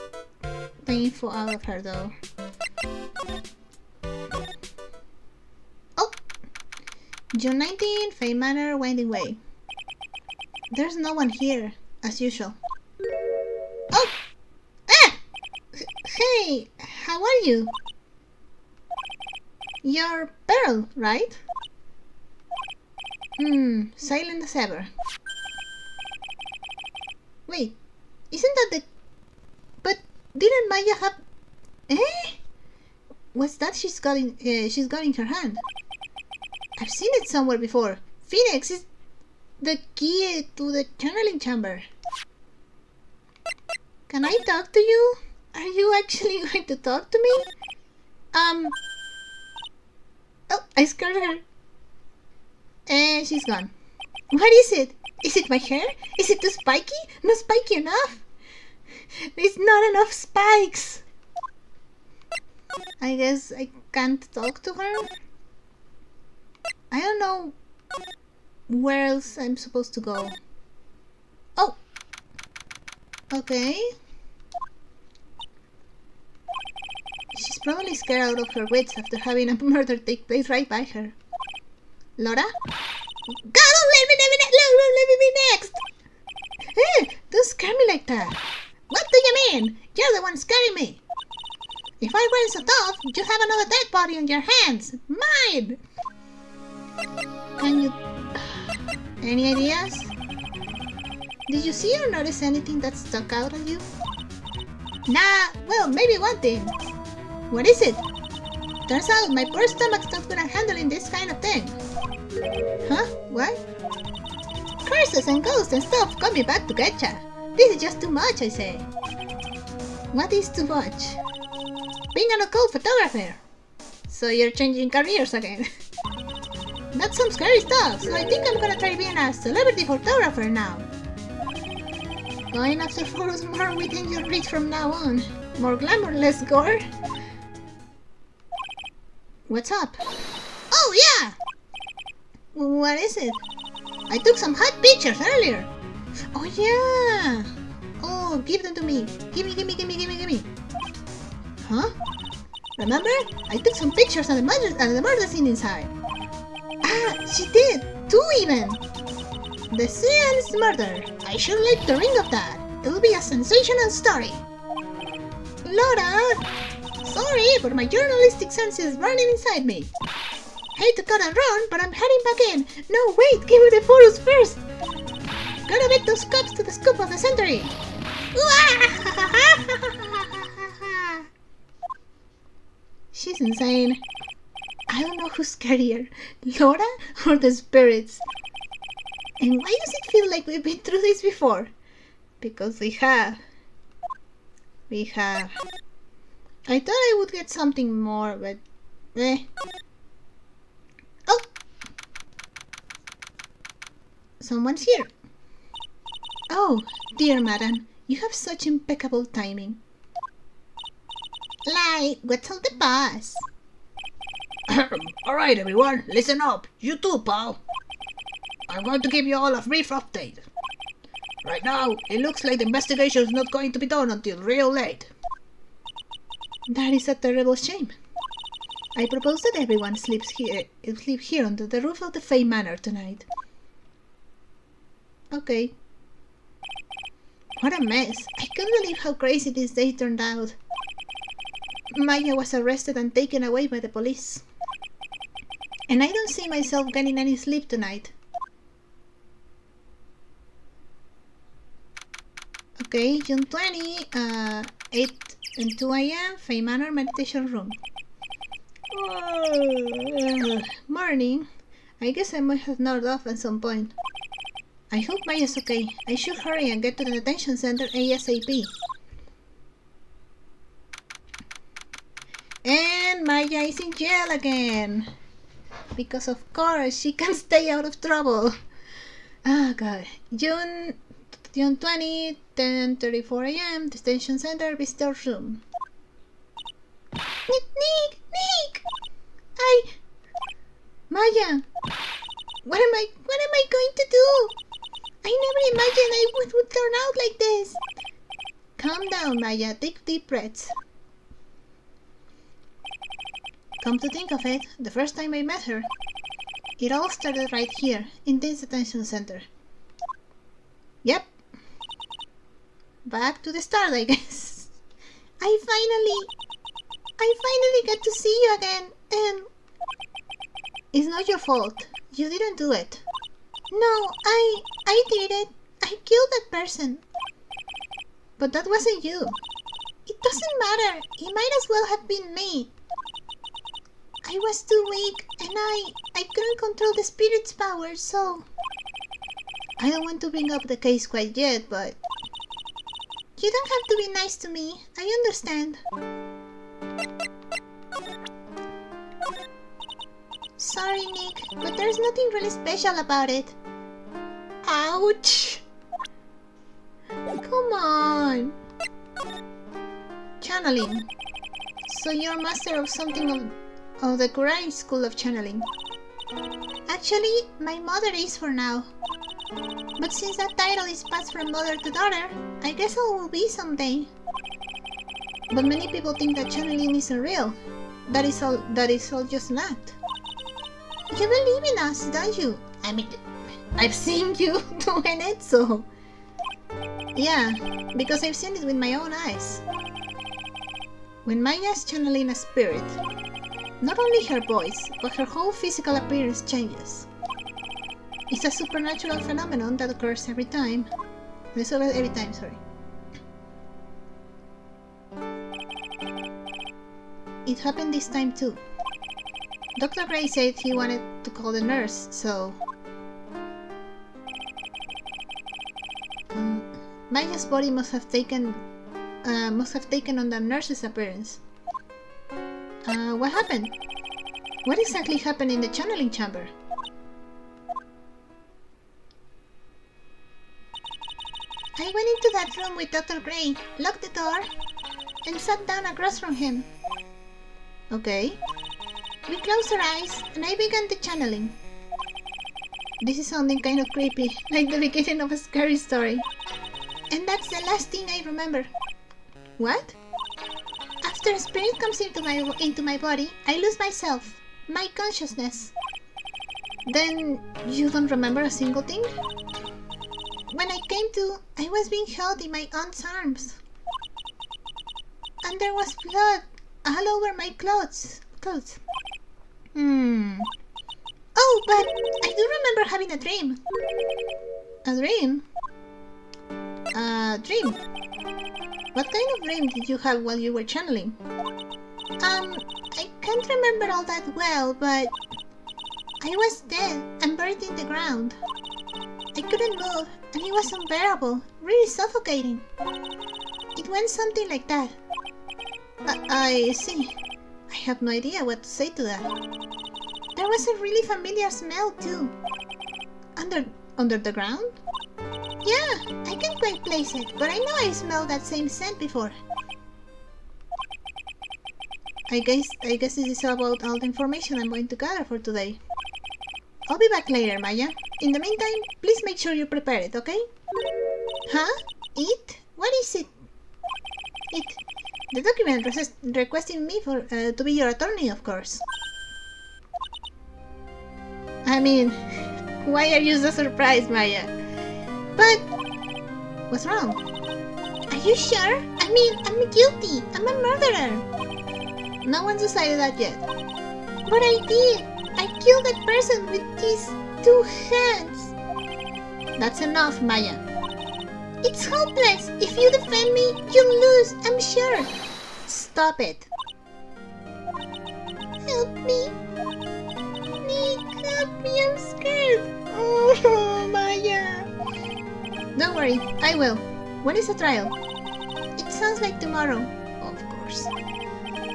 the info out of her though? Oh! June 19, Fay Manor, Winding Way. There's no one here, as usual. Oh! Ah! Hey, how are you? You're Pearl, right? Silent as ever. Wait, isn't that the... But didn't Maya have... Eh? What's that she's got in her hand? I've seen it somewhere before. Phoenix is the key to the channeling chamber. Can I talk to you? Are you actually going to talk to me? Oh, I scared her. And she's gone. What is it? Is it my hair? Is it too spiky? Not spiky enough? There's not enough spikes. I guess I can't talk to her. I don't know where else I'm supposed to go. Oh! Okay. She's probably scared out of her wits after having a murder take place right by her. Laura? God, don't let me be next! Hey, don't scare me like that. What do you mean? You're the one scaring me. If I weren't so tough, you'd have another dead body on your hands. Mine! Can you... Any ideas? Did you see or notice anything that stuck out at you? Nah, well, maybe one thing. What is it? Turns out my poor stomach's not good at handling this kind of thing. Huh? What? Curses and ghosts and stuff coming back to getcha. This is just too much, I say. What is to watch? Being an occult photographer. So you're changing careers again. That's some scary stuff, so I think I'm gonna try being a celebrity photographer now. Going after photos more within your reach from now on. More glamour, less gore. What's up? Oh yeah! What is it? I took some hot pictures earlier. Oh yeah! Oh, give them to me. Gimme. Huh? Remember? I took some pictures of the murder scene inside. Ah, she did! 2 even! The Seance murder. I sure like the ring of that. It'll be a sensational story. Laura! Sorry, but my journalistic sense is running inside me. Hate to cut and run, but I'm heading back in. No, wait, give me the photos first. Gotta beat those cops to the scoop of the century. She's insane. I don't know who's scarier, Laura or the spirits. And why does it feel like we've been through this before? Because we have. I thought I would get something more, but eh. Oh! Someone's here. Oh, dear madam, you have such impeccable timing. Like, what's all the buzz? Alright everyone, listen up. You too, pal. I'm going to give you all a brief update. Right now, it looks like the investigation is not going to be done until real late. That is a terrible shame. I propose that everyone sleep here under the roof of the Fey Manor tonight. Okay. What a mess. I can't believe how crazy this day turned out. Maya was arrested and taken away by the police. And I don't see myself getting any sleep tonight. Okay, June 20, 8 and 2 a.m. Fey Manor Meditation Room. Morning. I guess I might have nodded off at some point. I hope Maya's okay. I should hurry and get to the detention center ASAP. And Maya is in jail again. Because of course she can't stay out of trouble. Oh god. June 20, 10:34 a.m. Detention Center Visitor Room. Nick! Maya! What am I going to do? I never imagined I would turn out like this. Calm down, Maya. Take deep breaths. Come to think of it, the first time I met her, it all started right here, in this detention center. Yep. Back to the start, I guess. I finally got to see you again, and... It's not your fault. You didn't do it. No, I did it. I killed that person. But that wasn't you. It doesn't matter. It might as well have been me. I was too weak, and I couldn't control the spirit's power, so... I don't want to bring up the case quite yet, but... You don't have to be nice to me. I understand. Sorry, Nick, but there's nothing really special about it. Ouch! Come on! Channeling. So you're master of something of the Kurai School of Channeling. Actually, my mother is for now. But since that title is passed from mother to daughter, I guess I will be someday. But many people think that channeling isn't real. That is all just not. You believe in us, don't you? I mean, I've seen you doing it, so... Yeah, because I've seen it with my own eyes. When Maya is channeling a spirit, not only her voice, but her whole physical appearance changes. It's a supernatural phenomenon that occurs every time. Sorry. It happened this time too. Dr. Gray said he wanted to call the nurse, so... Maya's body must have taken must have taken on the nurse's appearance. What happened? What exactly happened in the channeling chamber? I went into that room with Dr. Gray, locked the door, and sat down across from him. Okay. We closed our eyes, and I began the channeling. This is sounding kind of creepy, like the beginning of a scary story. And that's the last thing I remember. What? After a spirit comes into my body, I lose myself, my consciousness. Then you don't remember a single thing? When I came to, I was being held in my aunt's arms. And there was blood all over my clothes. Oh, but I do remember having a dream. A dream? A dream? What kind of dream did you have while you were channeling? I can't remember all that well, but I was dead and buried in the ground. I couldn't move, and it was unbearable, really suffocating. It went something like that. I see. I have no idea what to say to that. There was a really familiar smell too. Under the ground? Yeah, I can't quite place it, but I know I smelled that same scent before. I guess this is about all the information I'm going to gather for today. I'll be back later, Maya. In the meantime, please make sure you prepare it, okay? Huh? It? What is it? It. The document requesting me to be your attorney, of course. I mean, why are you so surprised, Maya? But what's wrong? Are you sure? I mean, I'm guilty. I'm a murderer. No one's decided that yet. But I did. I killed that person with these 2 hands. That's enough, Maya. It's hopeless. If you defend me, you'll lose, I'm sure. Stop it. Help me. Nick, help me. I'm scared. Oh, Maya. Don't worry, I will. When is the trial? It sounds like tomorrow. Of course.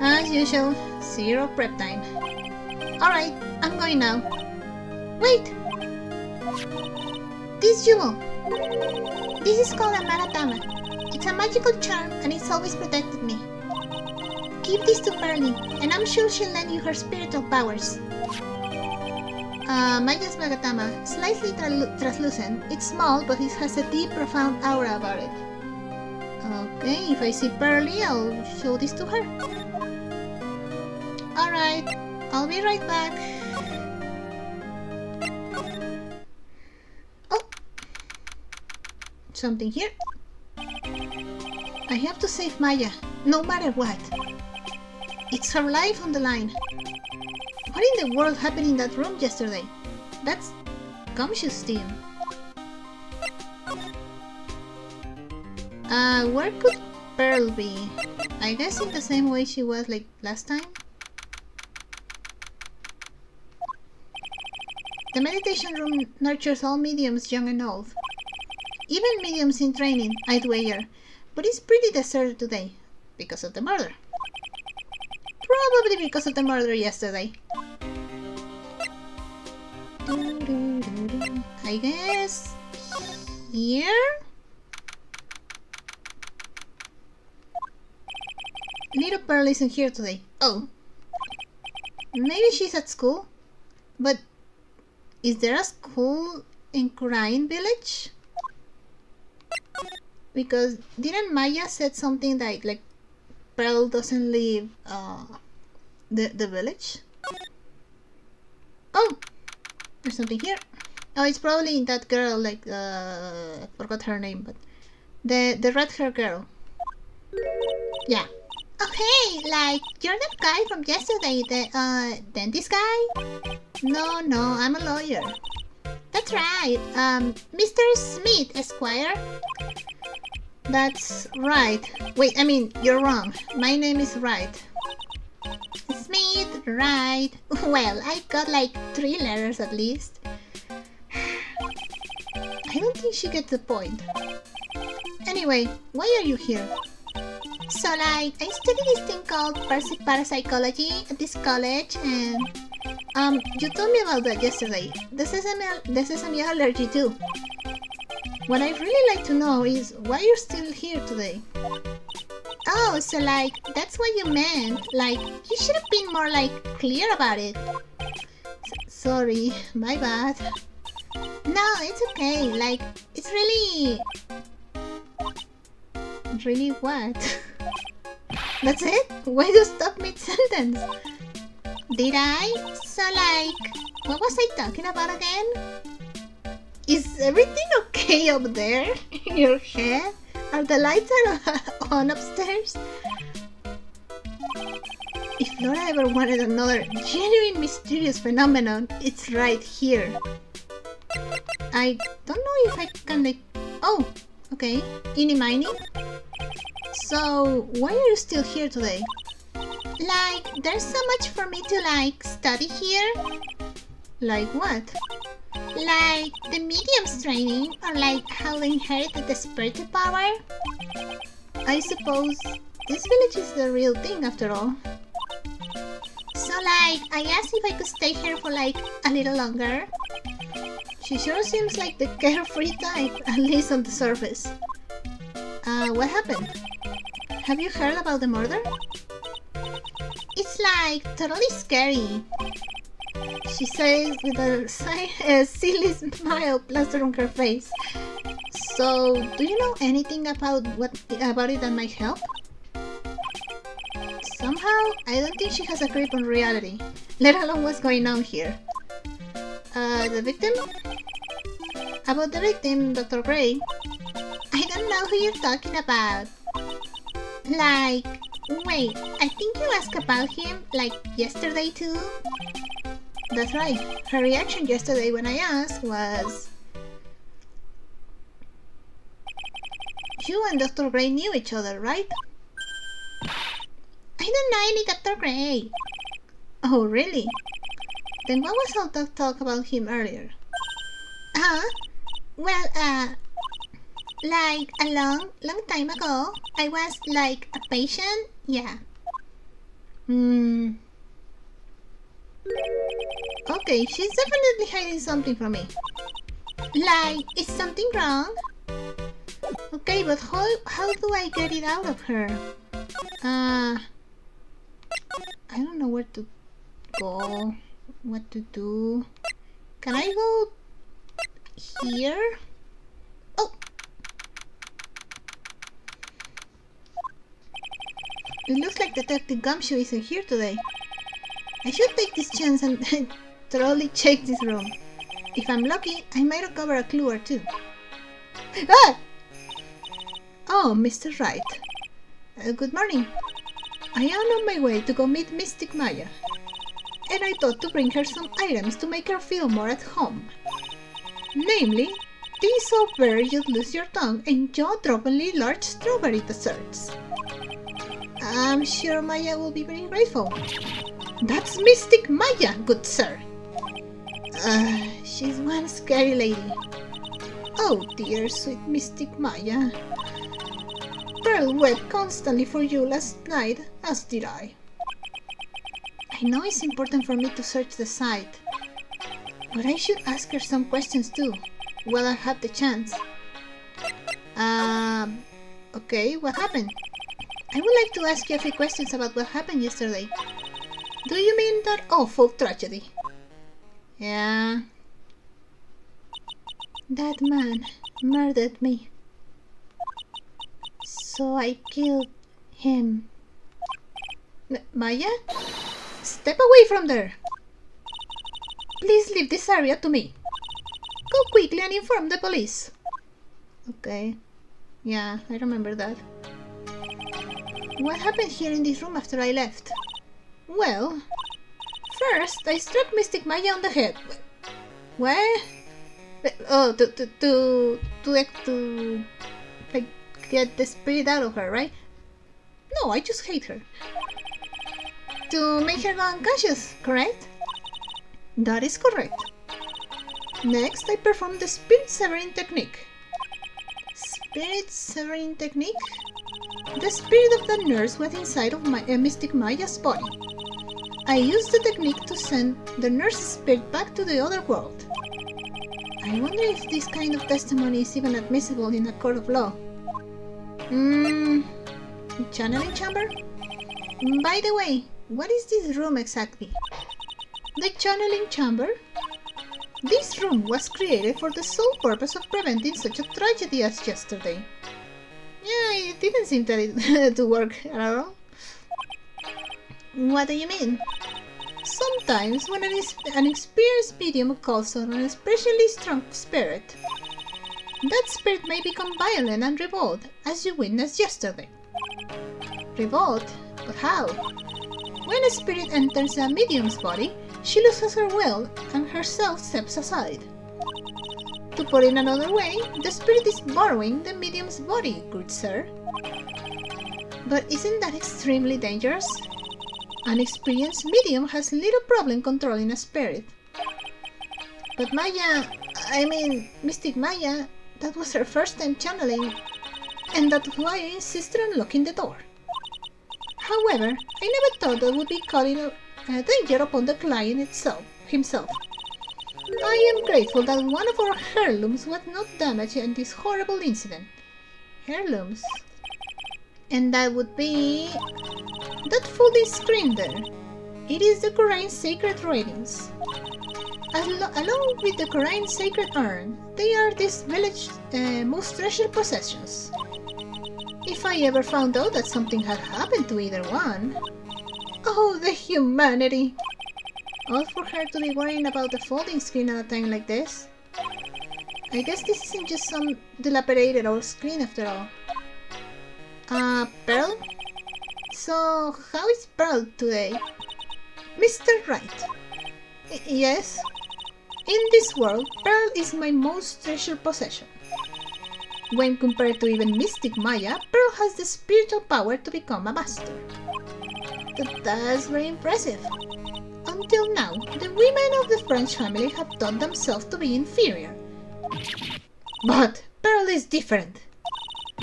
As usual, 0 prep time. Alright, I'm going now. Wait! This jewel. This is called a Magatama. It's a magical charm and it's always protected me. Give this to Pearly, and I'm sure she'll lend you her spiritual powers. Maya's Magatama, slightly translucent. It's small, but it has a deep, profound aura about it. Okay, if I see Pearly, I'll show this to her. Alright, I'll be right back. Oh! Something here. I have to save Maya, no matter what. It's her life on the line. What in the world happened in that room yesterday? That's conscious steam. Where could Pearl be? I guess in the same way she was like last time? The meditation room nurtures all mediums, young and old. Even mediums in training, I'd wager. But it's pretty deserted today, because of the murder. Probably because of the murder yesterday. I guess... here? Little Pearl isn't here today. Oh. Maybe she's at school? But... is there a school in Crying Village? Because didn't Maya said something like Pearl doesn't leave the village? Oh, there's something here. Oh, it's probably that girl, like I forgot her name, but the red hair girl. Yeah. Oh hey, like you're that guy from yesterday, the dentist guy? No, I'm a lawyer. That's right, Mr. Smith, Esquire. That's right. Wait, I mean, you're wrong. My name is Wright. Smith, Wright. Well, I got like 3 letters at least. I don't think she gets the point. Anyway, why are you here? So like, I study this thing called parapsychology at this college, and you told me about that yesterday. The sesame allergy too. What I'd really like to know is why you're still here today. Oh, so like, that's what you meant. Like, you should have been more like clear about it. Sorry, my bad. No, it's okay. Like, it's really... Really what? That's it? Why do you stop mid-sentence? Did I? So like, what was I talking about again? Is everything okay up there in your head? Are the lights on upstairs? If Laura ever wanted another genuine mysterious phenomenon, it's right here. I don't know if I can like... Oh, okay. Eeny miny. So, why are you still here today? Like, there's so much for me to like study here. Like what? Like the medium's training, or like how they inherited the spiritual power? I suppose this village is the real thing after all. So like, I asked if I could stay here for like a little longer. She sure seems like the carefree type, at least on the surface. What happened? Have you heard about the murder? It's like totally scary. She says with a silly smile plastered on her face. So, do you know anything about it that might help? Somehow, I don't think she has a grip on reality, let alone what's going on here. The victim? About the victim, Dr. Gray. I don't know who you're talking about. Like, wait, I think you asked about him, like, yesterday too? That's right. Her reaction yesterday when I asked was... You and Dr. Gray knew each other, right? I don't know any Dr. Gray. Oh, really? Then what was all that talk about him earlier? Well, like a long time ago, I was like a patient, yeah. Okay, she's definitely hiding something from me. Like, is something wrong? Okay, but how do I get it out of her? I don't know where to go, what to do. Can I go here? Oh! It looks like Detective Gumshoe isn't here today. I should take this chance and thoroughly check this room. If I'm lucky, I might recover a clue or two. Ah! Oh, Mr. Wright. Good morning. I am on my way to go meet Mystic Maya, and I thought to bring her some items to make her feel more at home. Namely, these over you'd lose your tongue and jaw-droppingly large strawberry desserts. I'm sure Maya will be very grateful. That's Mystic Maya, good sir. She's one scary lady. Oh dear, sweet Mystic Maya. Pearl wept constantly for you last night, as did I. I know it's important for me to search the site, but I should ask her some questions too, while I have the chance. Okay, what happened? I would like to ask you a few questions about what happened yesterday. Do you mean that awful tragedy? Yeah. That man murdered me. So I killed him. Maya? Step away from there! Please leave this area to me. Go quickly and inform the police. Okay. Yeah, I remember that. What happened here in this room after I left? Well, first I struck Mystic Maya on the head. What? Oh, to like get the spirit out of her, right? No, I just hate her. To make her go unconscious, correct? That is correct. Next, I performed the spirit severing technique. Spirit severing technique? The spirit of the nurse was inside of Mystic Maya's body. I used the technique to send the nurse's spirit back to the other world. I wonder if this kind of testimony is even admissible in a court of law. Channeling chamber? By the way, what is this room exactly? The channeling chamber? This room was created for the sole purpose of preventing such a tragedy as yesterday. Yeah, it didn't seem to work at all. What do you mean? Sometimes when an experienced medium calls on an especially strong spirit, that spirit may become violent and revolt, as you witnessed yesterday. Revolt? But how? When a spirit enters a medium's body, she loses her will and herself steps aside. To put it another way, the spirit is borrowing the medium's body, good sir. But isn't that extremely dangerous? An experienced medium has little problem controlling a spirit. But Mystic Maya, that was her first time channeling, and that's why I insisted on locking the door. However, I never thought that would be calling a danger upon the client himself. I am grateful that one of our heirlooms was not damaged in this horrible incident. Heirlooms? And that would be that folding screen there. It is the Korean sacred writings. Along with the Korean sacred urn, they are this village's most treasured possessions. If I ever found out that something had happened to either one... Oh, the humanity! All for her to be worrying about the folding screen at a time like this. I guess this isn't just some dilapidated old screen after all. Pearl? So, how is Pearl today? Mr. Wright. Yes? In this world, Pearl is my most treasured possession. When compared to even Mystic Maya, Pearl has the spiritual power to become a master. That's very impressive. Until now, the women of the French family have thought themselves to be inferior. But Pearl is different.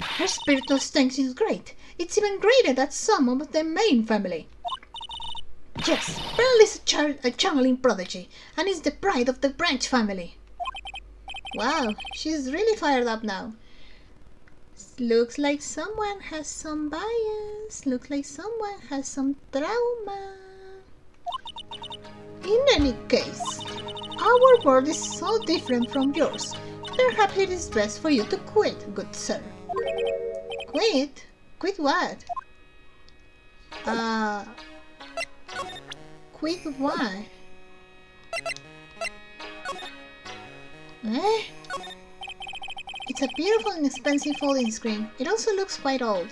Her spiritual strength is great. It's even greater than some of the main family. Yes, Pearl is a channeling prodigy, and is the pride of the Branch family. Wow, she's really fired up now. Looks like someone has some bias. Looks like someone has some trauma. In any case, our world is so different from yours. Perhaps it is best for you to quit, good sir. Quit? Quit what? Quit what? Eh? It's a beautiful and expensive folding screen. It also looks quite old.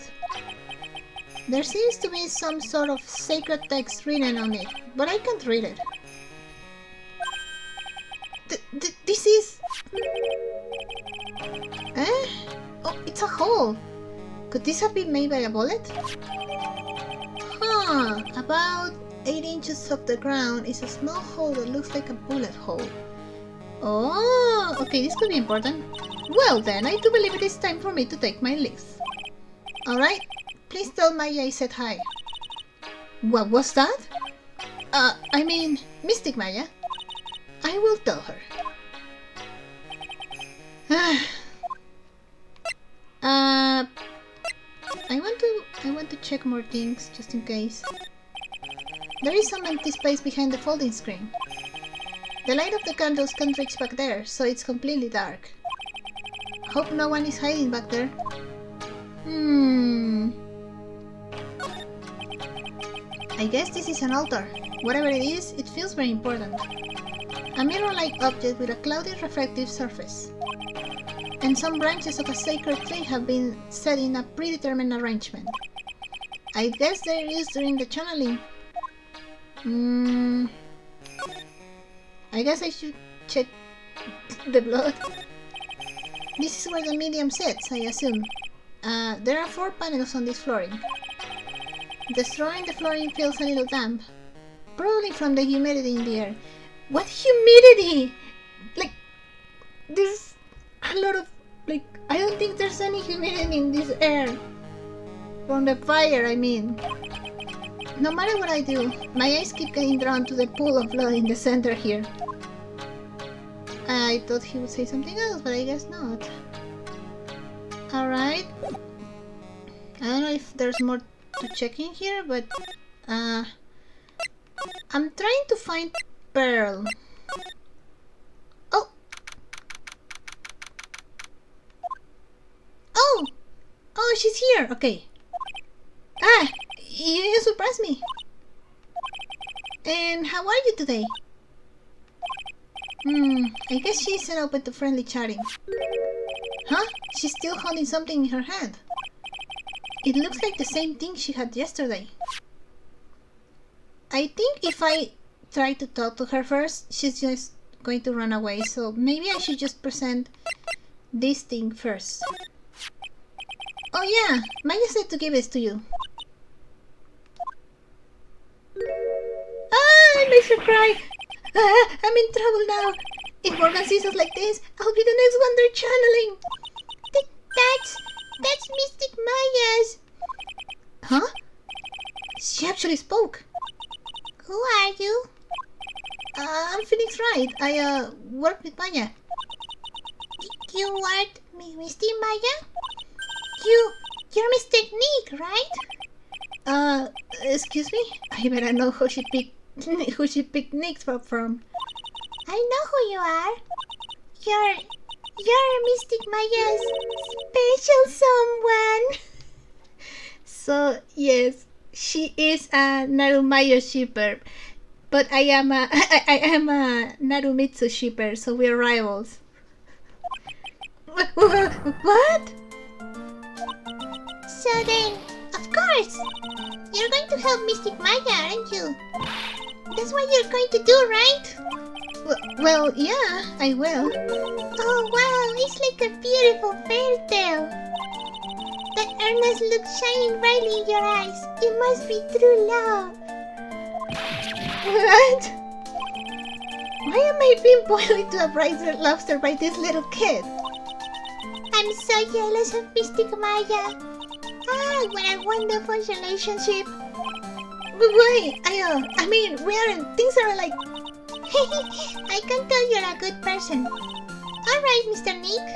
There seems to be some sort of sacred text written on it, but I can't read it. This is... Eh? Oh, it's a hole. Could this have been made by a bullet? Huh, about 8 inches off the ground is a small hole that looks like a bullet hole. Oh, okay, this could be important. Well then, I do believe it is time for me to take my leave. Alright, please tell Maya I said hi. What was that? Mystic Maya. I will tell her. I want to check more things, just in case. There is some empty space behind the folding screen. The light of the candles can't reach back there, so it's completely dark. Hope no one is hiding back there. I guess this is an altar. Whatever it is, it feels very important. A mirror-like object with a cloudy reflective surface. And some branches of a sacred tree have been set in a predetermined arrangement. I guess they're used during the channeling. I guess I should check the blood. This is where the medium sits, I assume. There are 4 panels on this flooring. Destroying the flooring feels a little damp. Probably from the humidity in the air. What humidity? Like, there's a lot of... Like, I don't think there's any humidity in this air. From the fire, I mean. No matter what I do, my eyes keep getting drawn to the pool of blood in the center here. I thought he would say something else, but I guess not. Alright. I don't know if there's more to check in here, but I'm trying to find Pearl. Oh! Oh! Oh, she's here! Okay. Ah! You surprised me! And how are you today? I guess she's open to friendly chatting. Huh? She's still holding something in her hand. It looks like the same thing she had yesterday. I think if I try to talk to her first, she's just going to run away, so maybe I should just present this thing first. Oh yeah, Maya said to give this to you. Ah, it makes her cry. Ah, I'm in trouble now. If Morgan sees us like this, I'll be the next one they're channeling. That's Mystic Maya's. Huh? She actually spoke. Who are you? I'm Phoenix Wright. I work with Maya. You work with Mystic Maya? You're Mr. Nick, right? Excuse me? I better know who she picked Nick from. I know who you are. You're Mystic Maya's special someone. So yes, she is a Narumaya shipper, but I am a Narumitsu shipper, so we're rivals. What? So then, of course, you're going to help Mystic Maya, aren't you? That's what you're going to do, right? Well, yeah, I will. Oh wow, it's like a beautiful fairy tale. That earnest look shining brightly in your eyes. It must be true love. What? Why am I being boiled into a bright lobster by this little kid? I'm so jealous of Mystic Maya. Ah, what a wonderful relationship. Wait, I mean, things are like... I can tell you're a good person. Alright, Mr. Nick.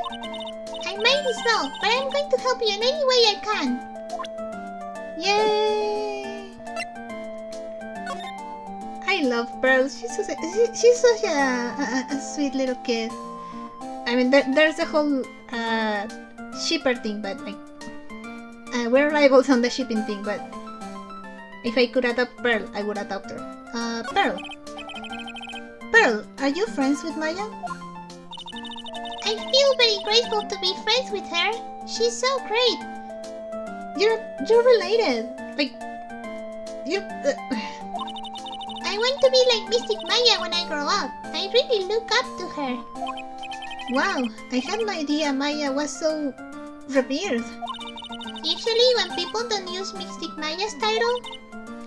I might be small, but I'm going to help you in any way I can. Yay! I love Pearl. She's such a sweet little kid. I mean, there's a whole shipper thing, but like... we're rivals on the shipping thing, but... if I could adopt Pearl, I would adopt her. Pearl, are you friends with Maya? I feel very grateful to be friends with her. She's so great. You're related. Like, I want to be like Mystic Maya when I grow up. I really look up to her. Wow, I had no idea Maya was so revered. Usually when people don't use Mystic Maya's title,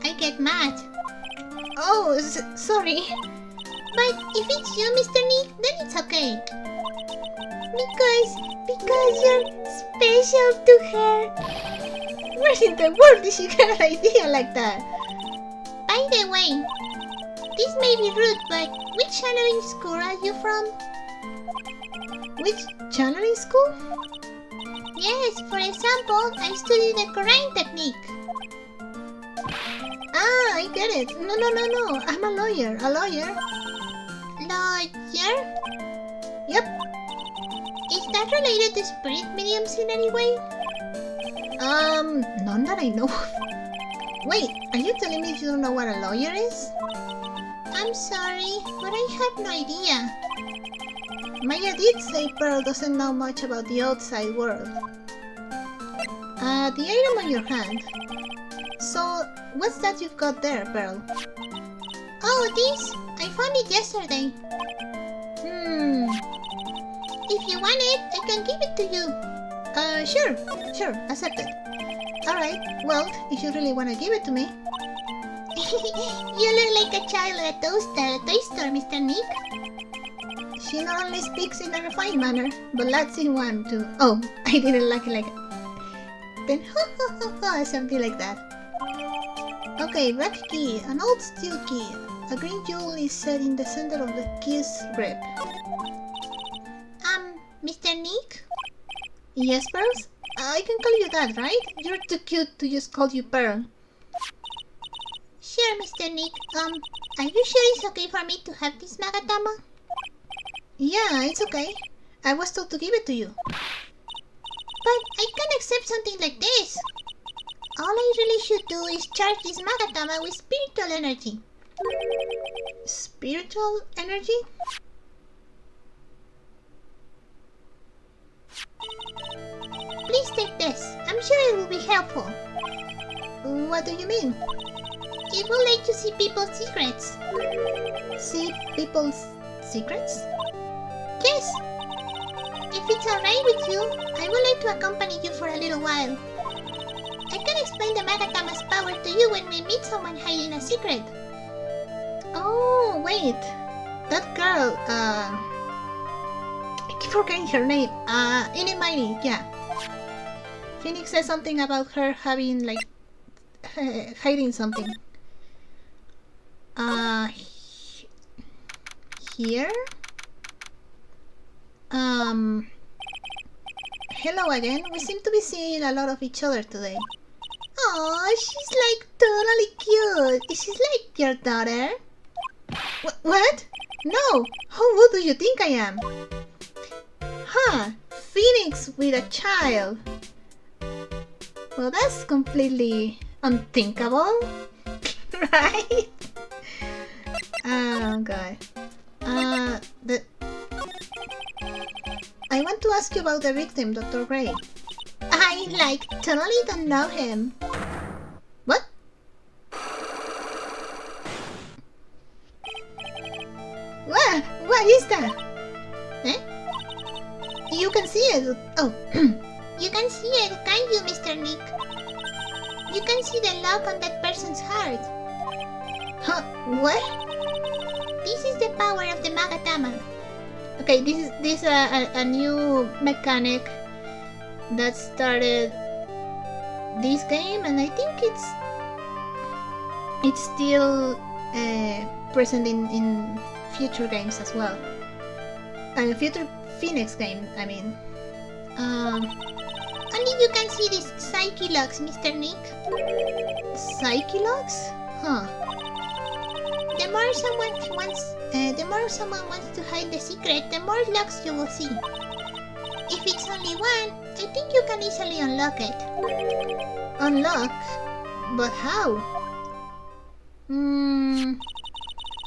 I get mad. Oh, sorry. But if it's you, Mr. Nick, then it's okay. Because you're special to her. Where in the world did she get an idea like that? By the way, this may be rude, but which channeling school are you from? Which channeling school? Yes, for example, I studied the Quran technique. Ah, I get it. No. I'm a lawyer. Lawyer? Yep. Is that related to spirit mediums in any way? None that I know of. Wait, are you telling me you don't know what a lawyer is? I'm sorry, but I have no idea. Maya did say Pearl doesn't know much about the outside world. The item on your hand. So, what's that you've got there, Pearl? Oh, this? I found it yesterday. If you want it, I can give it to you. Sure, accepted. Alright, well, if you really want to give it to me. You look like a child at a toy store, Mr. Nick. She not only speaks in a refined manner, but lots in one too. Oh, I didn't like it like it. happen. Something like that. Okay, back key. An old steel key. A green jewel is set in the center of the key's grip. Mr. Nick? Yes, Pearls? I can call you that, right? You're too cute to just call you Pearl. Sure, Mr. Nick. Are you sure it's okay for me to have this Magatama? Yeah, it's okay. I was told to give it to you. But I can't accept something like this. All I really should do is charge this Magatama with spiritual energy. Spiritual energy? Please take this. I'm sure it will be helpful. What do you mean? It will let you see people's secrets. See people's secrets? Yes. If it's alright with you, I would like to accompany you for a little while. I can explain the Magatama's power to you when we meet someone hiding a secret. Oh, wait. That girl, I keep forgetting her name. Inimini, yeah. Phoenix said something about her having, like, hiding something. Here? Hello again. We seem to be seeing a lot of each other today. Oh, she's like totally cute. Is she like your daughter? What? No! How old do you think I am? Huh, Phoenix with a child. Well, that's completely unthinkable. Right? Oh god. I want to ask you about the victim, Dr. Gray. I totally don't know him. What? What is that? Eh? You can see it. Oh. You can see it, can't you, Mr. Nick? You can see the lock on that person's heart. Huh? What? This is the power of the Magatama. Okay, this is a new mechanic that started this game, and I think it's still present in future games as well. Future Phoenix game, I mean. Only you can see these psyche locks, Mr. Nick. Psyche locks? Huh. The more someone wants to hide the secret, the more locks you will see. If it's only one, I think you can easily unlock it. Unlock? But how?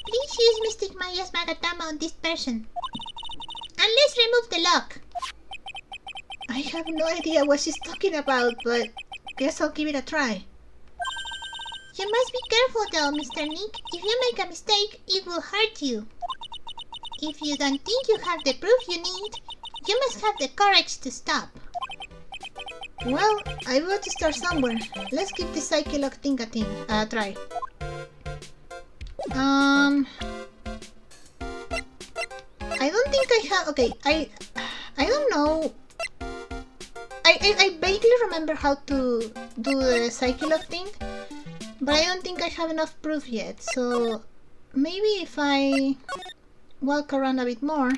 Please use Mystic Maya's Magatama on this person. And let's remove the lock. I have no idea what she's talking about, but guess I'll give it a try. You must be careful though, Mr. Nick. If you make a mistake, it will hurt you. If you don't think you have the proof you need, you must have the courage to stop. Well, I've got to start somewhere. Let's give the Psyche Lock thing a try. I don't think I have... Okay, I don't know. I vaguely remember how to do the Psyche Lock thing, but I don't think I have enough proof yet, so maybe if I walk around a bit more...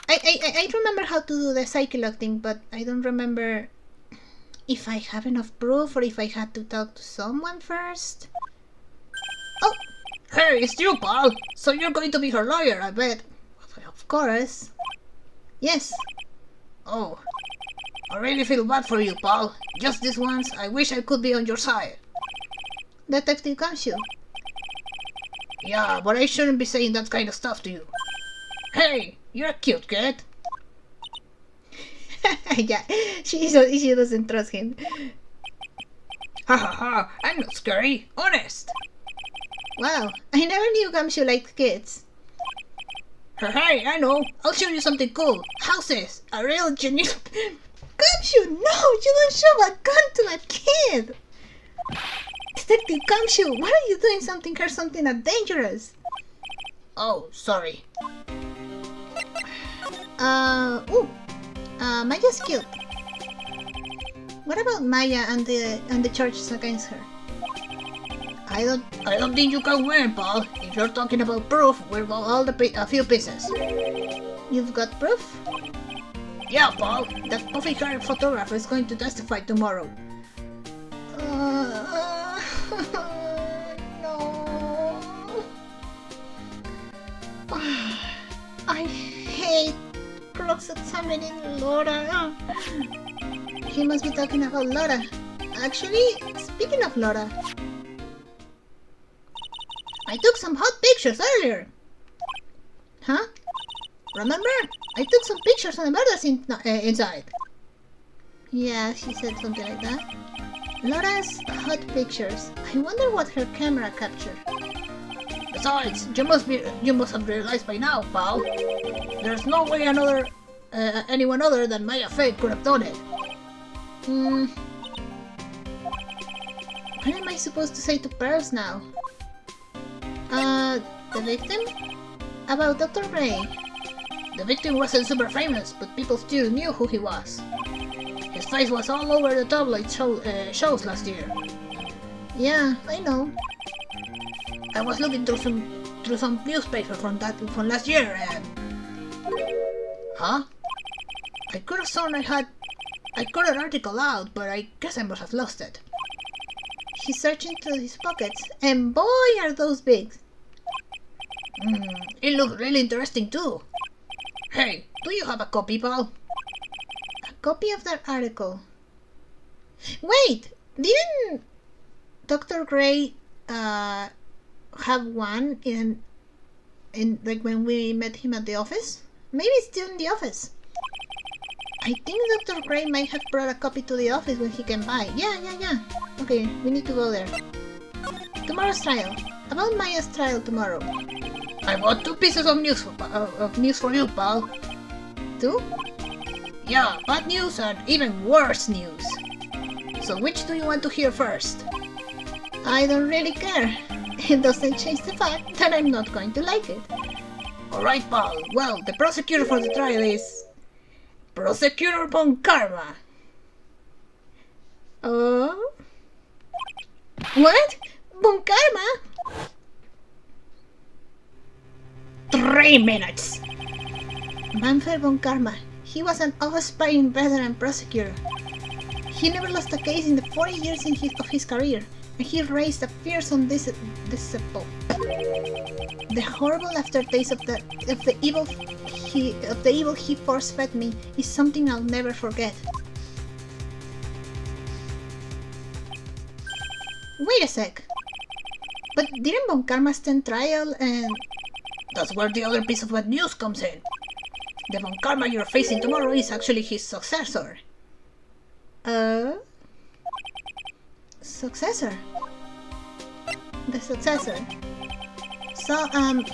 I remember how to do the Psyche Lock thing, but I don't remember if I have enough proof or if I had to talk to someone first. Oh! Hey, it's you, pal! So you're going to be her lawyer, I bet. Of course. Yes. Oh. I really feel bad for you, pal. Just this once, I wish I could be on your side. Detective Gumshoe. Yeah, but I shouldn't be saying that kind of stuff to you. Hey, you're a cute kid. Yeah, she doesn't trust him. Ha ha ha, I'm not scary, honest. Wow, I never knew Gumshoe liked kids. Hey, I know. I'll show you something cool. Houses, a real genuine... Gumshoe, no! You don't shove a gun to a kid! Detective Gumshoe, why are you doing something that dangerous? Oh, sorry. Maya skill. What about Maya and the charges against her? I don't think you can win, pal. If you're talking about proof, we've got all a few pieces. You've got proof? Yeah, pal. That puffy-haired photographer is going to testify tomorrow. No. I hate cross-examining Laura. He must be talking about Laura. Actually, speaking of Laura, I took some hot pictures earlier. Huh? Remember? I took some pictures on the murders inside. Yeah, she said something like that. Laura's hot pictures. I wonder what her camera captured. Besides, you must have realized by now, pal. There's no way anyone other than Maya Fate could have done it. What am I supposed to say to Pearls now? The victim? About Dr. Gray. The victim wasn't super famous, but people still knew who he was. His face was all over the tabloid shows last year. Yeah, I know. I was looking through some newspaper from last year and... Huh? I could have sworn I got an article out, but I guess I must have lost it. He's searching through his pockets, and boy are those big. It looked really interesting too. Hey, do you have a copy, pal? A copy of that article. Wait! Didn't Dr. Gray have one in like when we met him at the office? Maybe it's still in the office. I think Dr. Gray might have brought a copy to the office when he came by. Yeah. Okay, we need to go there. Tomorrow's trial. About Maya's trial tomorrow. I got 2 pieces of news for you, pal. 2? Yeah, bad news and even worse news. So which do you want to hear first? I don't really care. It doesn't change the fact that I'm not going to like it. Alright, pal. Well, the prosecutor for the trial is... Prosecutor Von Karma. Oh? What? Von Karma? 3 minutes! Manfred Von Karma. He was an awe-inspiring veteran prosecutor. He never lost a case in the 40 years of his career, and he raised a fearsome disciple. The horrible aftertaste of the evil he force-fed me is something I'll never forget. Wait a sec. But didn't Von Karma stand trial and... That's where the other piece of bad news comes in. The Von Karma you're facing tomorrow is actually his successor. Successor? The successor. So,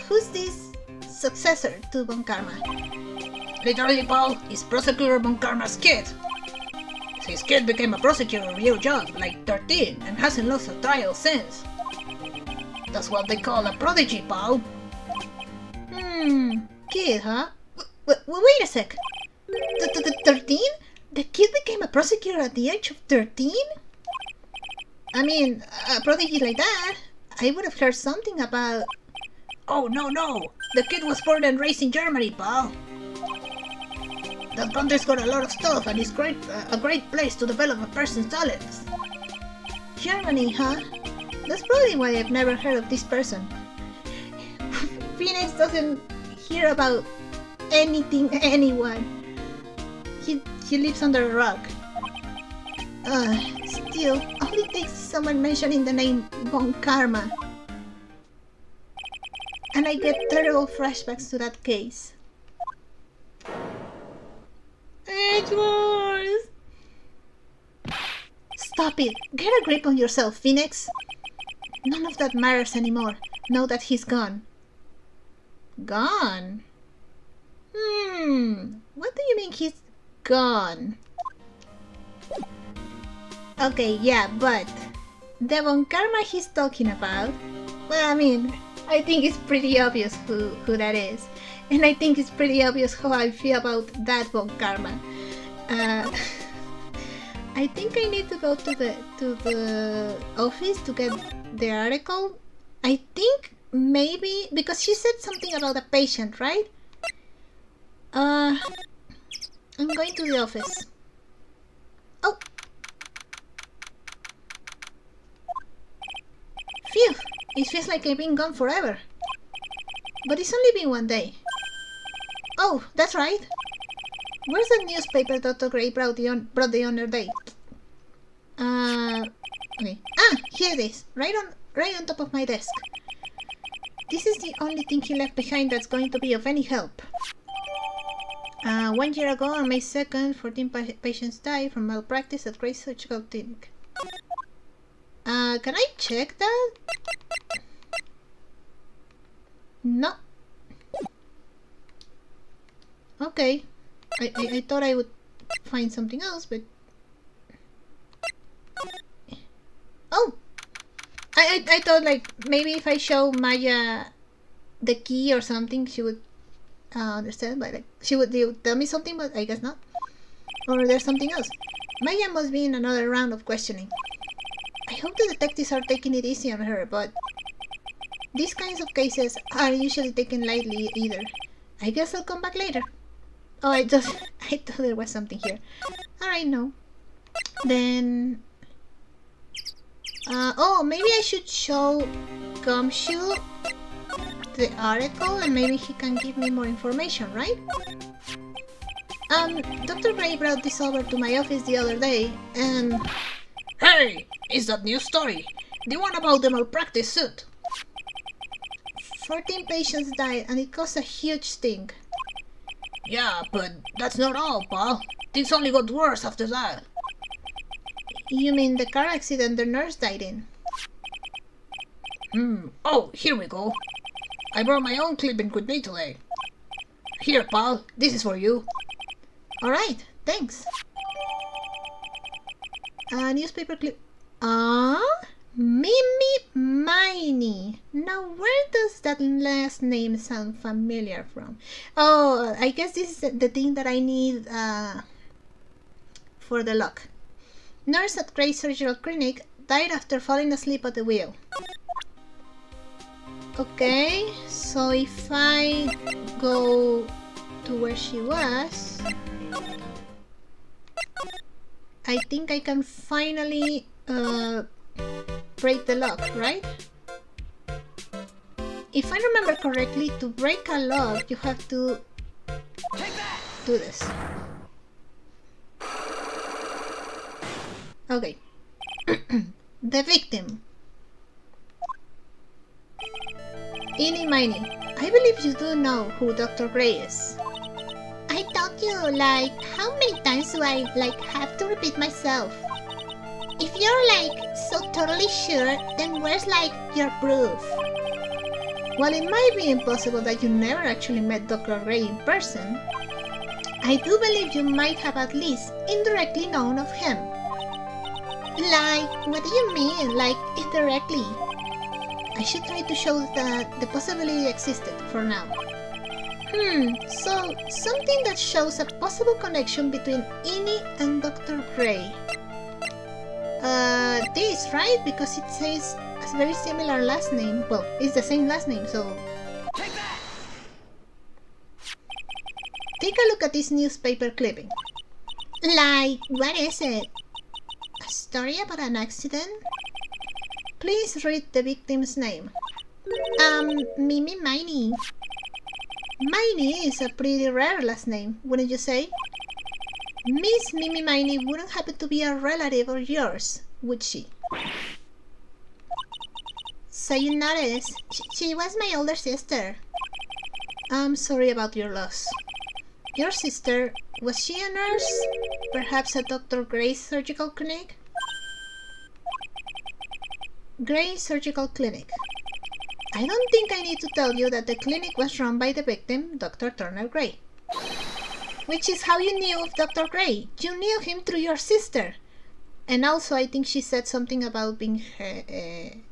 who's this successor to Von Karma? Literally, pal, is Prosecutor Von Karma's kid. His kid became a prosecutor real young, like 13, and hasn't lost a trial since. That's what they call a prodigy, pal. Kid, huh? Wait a sec. 13? The kid became a prosecutor at the age of 13? I mean, a prodigy like that, I would have heard something about... Oh, no. The kid was born and raised in Germany, pal. That country's got a lot of stuff and it's a great place to develop a person's talents. Germany, huh? That's probably why I've never heard of this person. Phoenix doesn't hear about anyone. He lives under a rock. Still, all it takes is someone mentioning the name Von Karma. And I get terrible flashbacks to that case. Edward! Stop it! Get a grip on yourself, Phoenix! None of that matters anymore, now that he's gone. Gone? What do you mean he's gone? Okay, yeah, but the Von Karma he's talking about, well, I mean, I think it's pretty obvious who that is. And I think it's pretty obvious how I feel about that Von Karma. I think I need to go to the office to get the article. I think maybe because she said something about a patient, right? I'm going to the office. Oh! Phew! It feels like I've been gone forever. But it's only been 1 day. Oh, that's right. Where's the newspaper Dr. Gray brought the other day? Okay. Ah, here it is. Right on top of my desk. This is the only thing he left behind that's going to be of any help. 1 year ago, on May 2nd, 14 patients died from malpractice at Wright Surgical Clinic. Can I check that? No. Okay. I thought I would find something else, but... Oh! I thought like maybe if I show Maya the key or something she would understand, but like she would tell me something, but I guess not. Or there's something else. Maya must be in another round of questioning. I hope the detectives are taking it easy on her, but these kinds of cases are usually taken lightly either. I guess I'll come back later. Oh, I thought there was something here. Alright, no. Then... oh, maybe I should show Gumshoe the article and maybe he can give me more information, right? Dr. Gray brought this over to my office the other day and... Hey! It's that new story! The one about the malpractice suit! 14 patients died and it caused a huge sting. Yeah, but that's not all, pal. Things only got worse after that. You mean the car accident the nurse died in? Oh, here we go. I brought my own clipping with me today. Here, pal. This is for you. Alright, thanks. Newspaper clip. Mimi Miney. Now, where does that last name sound familiar from? Oh, I guess this is the thing that I need for the lock. Nurse at Wright Surgical Clinic died after falling asleep at the wheel. Okay, so if I go to where she was, I think I can finally break the lock, right? If I remember correctly, to break a lock, you have to do this. Okay. The victim. Eeny Miney. I believe you do know who Dr. Gray is. I told you, like, how many times do I, like, have to repeat myself? If you're, like, so totally sure, then where's, like, your proof? While it might be impossible that you never actually met Dr. Gray in person, I do believe you might have at least indirectly known of him. Like, what do you mean, like, indirectly? I should try to show that the possibility existed for now. So something that shows a possible connection between Eeny and Dr. Gray. This, right? Because it says a very similar last name. Well, it's the same last name, so... Take a look at this newspaper clipping. Like, what is it? A story about an accident? Please read the victim's name. Mimi Miney. Miney is a pretty rare last name, wouldn't you say? Miss Mimi Miney wouldn't happen to be a relative of yours, would she? So you noticed, she was my older sister. I'm sorry about your loss. Your sister, was she a nurse? Perhaps at Dr. Gray's surgical clinic? Gray Surgical Clinic. I don't think I need to tell you that the clinic was run by the victim, Dr. Turner Gray. Which is how you knew of Dr. Gray. You knew him through your sister. And also, I think she said something about being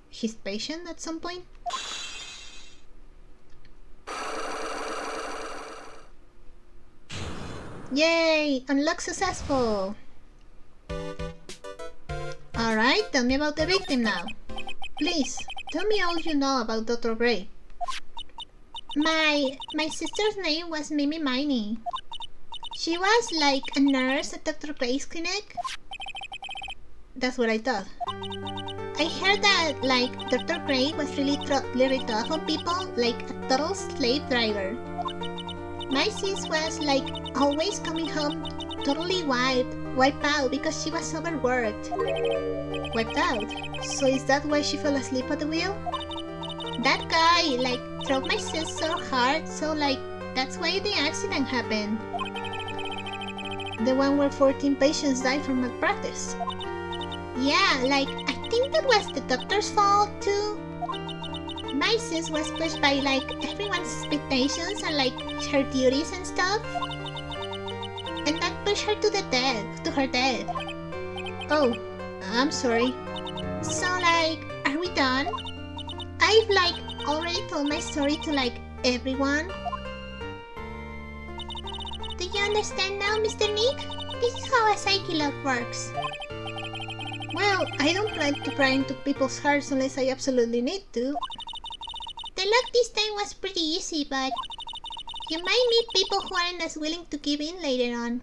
his patient at some point. Yay! Unlock successful! Alright, tell me about the victim now. Please, tell me all you know about Dr. Gray. My sister's name was Mimi Miney. She was like a nurse at Dr. Gray's clinic. That's what I thought. I heard that like Dr. Gray was really tough on people, like a total slave driver. My sis was like always coming home totally wiped out because she was overworked. Wiped out? So is that why she fell asleep at the wheel? That guy like drove my sis so hard, so like that's why the accident happened. The one where 14 patients died from malpractice. Yeah, like I think that was the doctor's fault too. My sis was pushed by like everyone's expectations and like her duties and stuff. And that pushed her to her death. Oh, I'm sorry. So like, are we done? I've like already told my story to like everyone. Do you understand now, Mr. Nick? This is how a psyche-love works. Well, I don't plan to pry into people's hearts unless I absolutely need to. The luck this time was pretty easy, but you might meet people who aren't as willing to give in later on.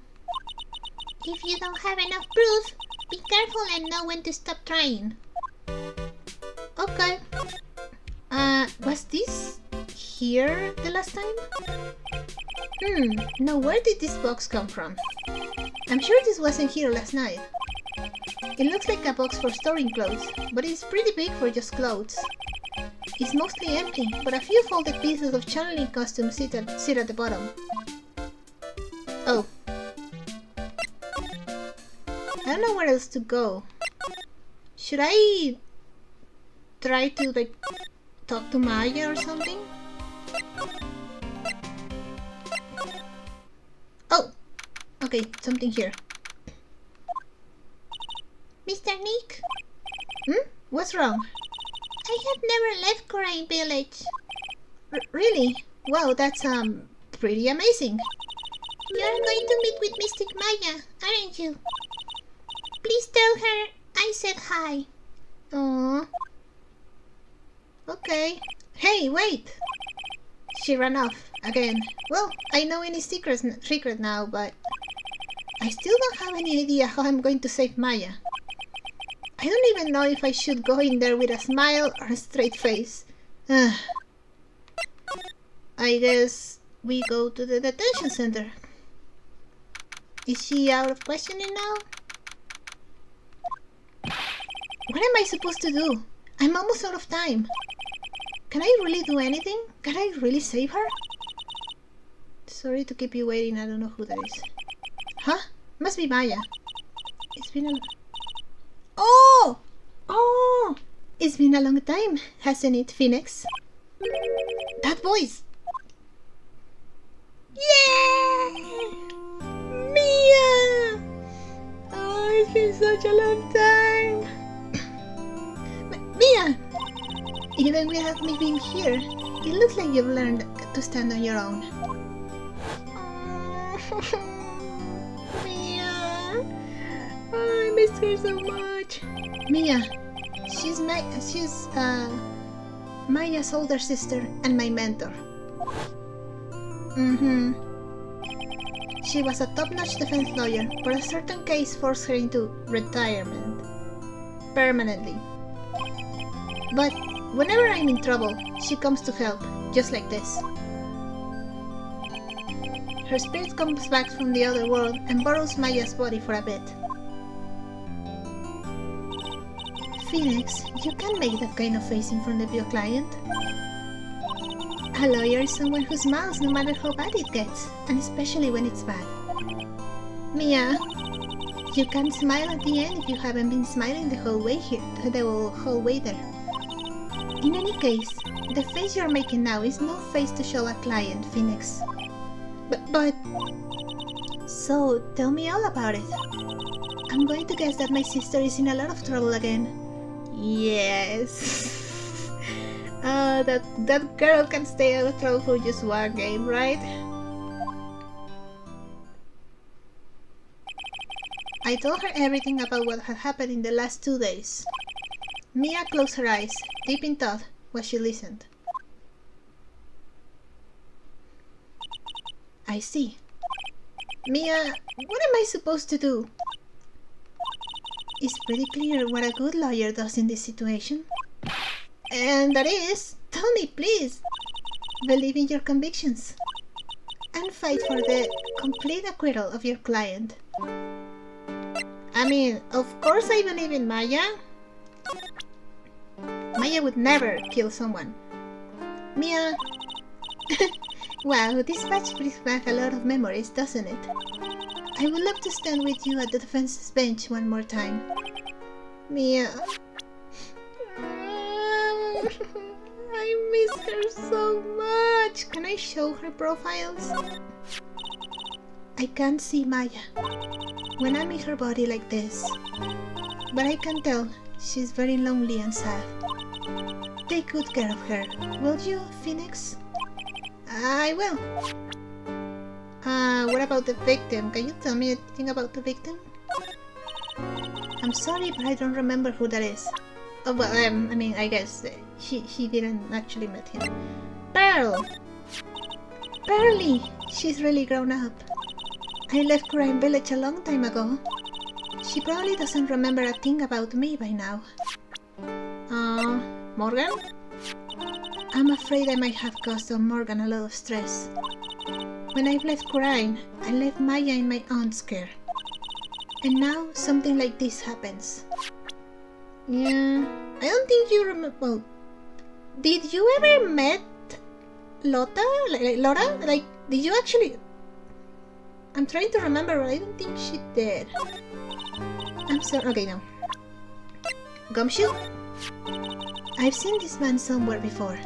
If you don't have enough proof, be careful and know when to stop trying. Okay. Was this here the last time? Now where did this box come from? I'm sure this wasn't here last night. It looks like a box for storing clothes, but it's pretty big for just clothes. It's mostly empty, but a few folded pieces of channeling costumes sit at the bottom. Oh. I don't know where else to go. Should I try to like talk to Maya or something? Oh! Okay, something here. Mr. Nick? What's wrong? I have never left Korean Village. Really? Wow, that's pretty amazing. You're going to meet with Mystic Maya, aren't you? Please tell her I said hi. Aww. Okay. Hey, wait! She ran off again. Well, I know any secret now, but I still don't have any idea how I'm going to save Maya. I don't even know if I should go in there with a smile or a straight face. I guess we go to the detention center. Is she out of questioning now? What am I supposed to do? I'm almost out of time. Can I really do anything? Can I really save her? Sorry to keep you waiting, I don't know who that is. Huh? Must be Maya. It's been a... Oh! Oh! It's been a long time, hasn't it, Phoenix? That voice! Yay! Mia! Oh, it's been such a long time! Mia! Even without me being here, it looks like you've learned to stand on your own. Mia! Oh, I missed her so much. Mia, she's Maya's older sister and my mentor. She was a top-notch defense lawyer, but a certain case forced her into retirement. Permanently. But whenever I'm in trouble, she comes to help, just like this. Her spirit comes back from the other world and borrows Maya's body for a bit. Phoenix, you can't make that kind of face in front of your client. A lawyer is someone who smiles no matter how bad it gets, and especially when it's bad. Mia, you can't smile at the end if you haven't been smiling the whole way there. In any case, the face you're making now is no face to show a client, Phoenix. But... So, tell me all about it. I'm going to guess that my sister is in a lot of trouble again. Yes. That girl can stay out of trouble for just one game, right? I told her everything about what had happened in the last 2 days. Mia closed her eyes, deep in thought, while she listened. I see. Mia, what am I supposed to do? It's pretty clear what a good lawyer does in this situation. And that is, tell me please, believe in your convictions and fight for the complete acquittal of your client. I mean, of course I believe in Maya. Maya would never kill someone. Mia... Wow, this match brings back a lot of memories, doesn't it? I would love to stand with you at the defense's bench one more time. Mia... I miss her so much. Can I show her profiles? I can't see Maya when I'm in her body like this, but I can tell she's very lonely and sad. Take good care of her, will you, Phoenix? I will. What about the victim? Can you tell me anything about the victim? I'm sorry, but I don't remember who that is. Oh, well, I mean, I guess she didn't actually meet him. Pearl! Pearly! She's really grown up. I left Crime Village a long time ago. She probably doesn't remember a thing about me by now. Morgan? I'm afraid I might have caused Morgan a lot of stress. When I left Crime, I left Maya in my aunt's care. And now something like this happens. Yeah, I don't think you remember. Well, did you ever met Laura? Like, did you actually? I'm trying to remember, but I don't think she did. I'm sorry. Okay, no. Gumshoe? I've seen this man somewhere before.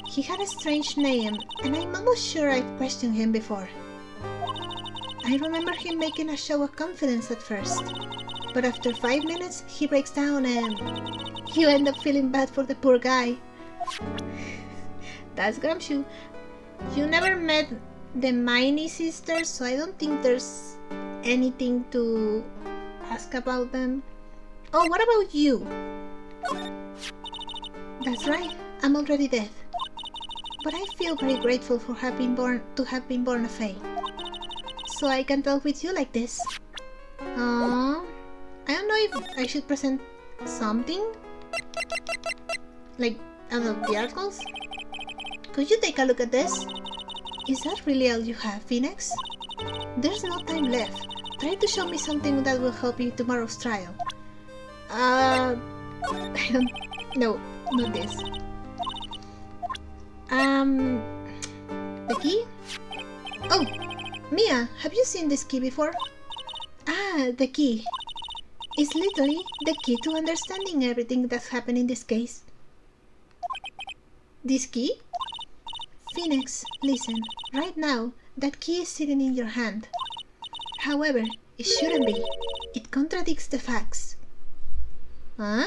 He had a strange name, and I'm almost sure I've questioned him before. I remember him making a show of confidence at first, but after 5 minutes, he breaks down and you end up feeling bad for the poor guy. That's Gumshoe. You never met the Miney sisters, so I don't think there's anything to ask about them. Oh, what about you? That's right, I'm already dead. But I feel very grateful for having been born a Fae. So I can talk with you like this. I don't know if I should present something? Like, I don't know, the articles? Could you take a look at this? Is that really all you have, Phoenix? There's no time left. Try to show me something that will help you tomorrow's trial. I don't... No, not this. The key? Oh! Mia, have you seen this key before? Ah, the key. It's literally the key to understanding everything that's happened in this case. This key? Phoenix, listen. Right now, that key is sitting in your hand. However, it shouldn't be. It contradicts the facts. Huh?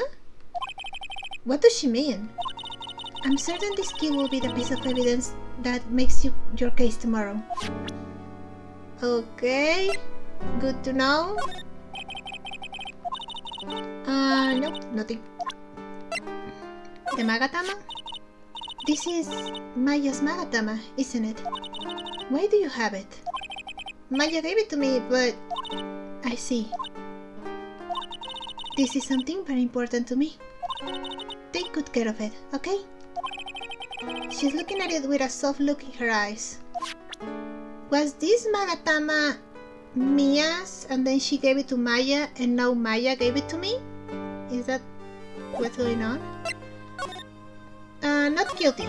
What does she mean? I'm certain this key will be the piece of evidence that makes your case tomorrow. Okay, good to know. Nope, nothing. The Magatama? This is Maya's Magatama, isn't it? Why do you have it? Maya gave it to me, but... I see. This is something very important to me. Take good care of it, okay? She's looking at it with a soft look in her eyes. Was this Magatama Mia's and then she gave it to Maya and now Maya gave it to me? Is that what's going on? Not guilty.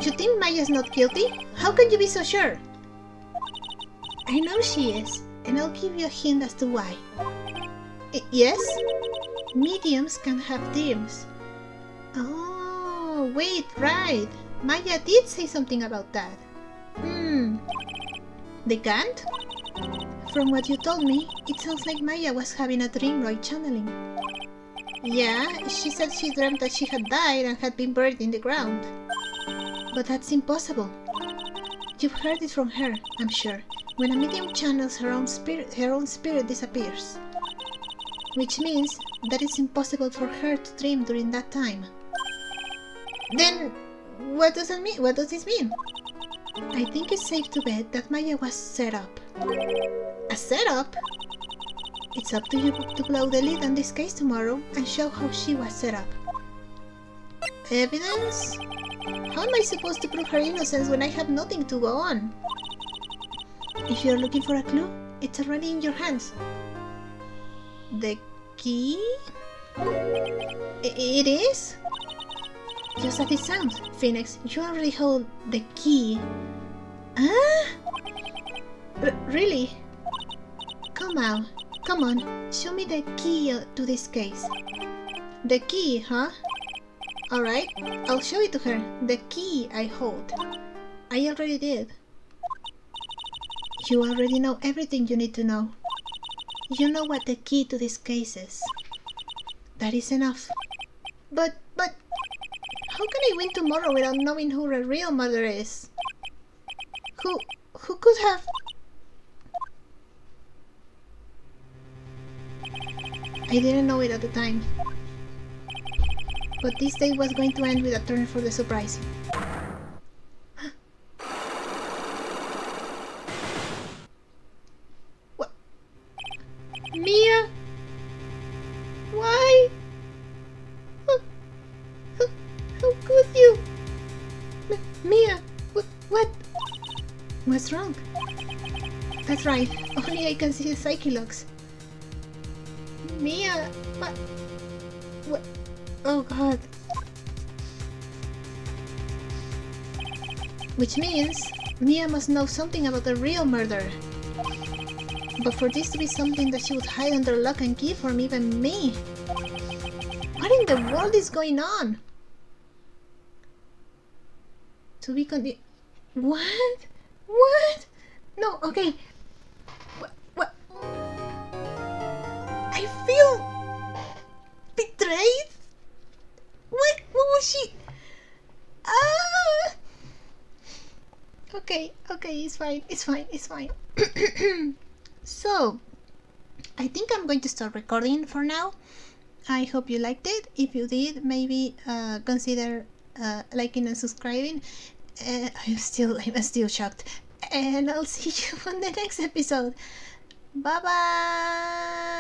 You think Maya's not guilty? How can you be so sure? I know she is, and I'll give you a hint as to why. Yes? Mediums can have dreams. Oh, wait, right. Maya did say something about that. They can't? From what you told me, it sounds like Maya was having a dream while channeling. Yeah, she said she dreamt that she had died and had been buried in the ground. But that's impossible. You've heard it from her, I'm sure. when a medium channels her own spirit disappears. Which means that it's impossible for her to dream during that time. Then, what does that mean? What does this mean? I think it's safe to bet that Maya was set up. A setup? It's up to you to blow the lid on this case tomorrow and show how she was set up. Evidence? How am I supposed to prove her innocence when I have nothing to go on? If you're looking for a clue, it's already in your hands. The key? It is? Just as it sounds, Phoenix, you already hold the key. Huh? Really? Come on, show me the key to this case. The key, huh? Alright, I'll show it to her. The key I hold. I already did. You already know everything you need to know. You know what the key to this case is. That is enough. But, how can I win tomorrow without knowing who the real mother is? Who could have... I didn't know it at the time. But this day was going to end with a turn for the surprise. What? Mia? Why? How could you? Mia, what? What's wrong? That's right, only I can see the Psychilogs. Mia, what? Oh god. Which means Mia must know something about the real murderer. But for this to be something that she would hide under lock and key from even me. What in the world is going on? To be What? What? No, okay. What? I feel betrayed? What was she? Ah! Okay, it's fine. So, I think I'm going to start recording for now. I hope you liked it. If you did, maybe consider liking and subscribing. I'm still shocked. And I'll see you on the next episode. Bye bye!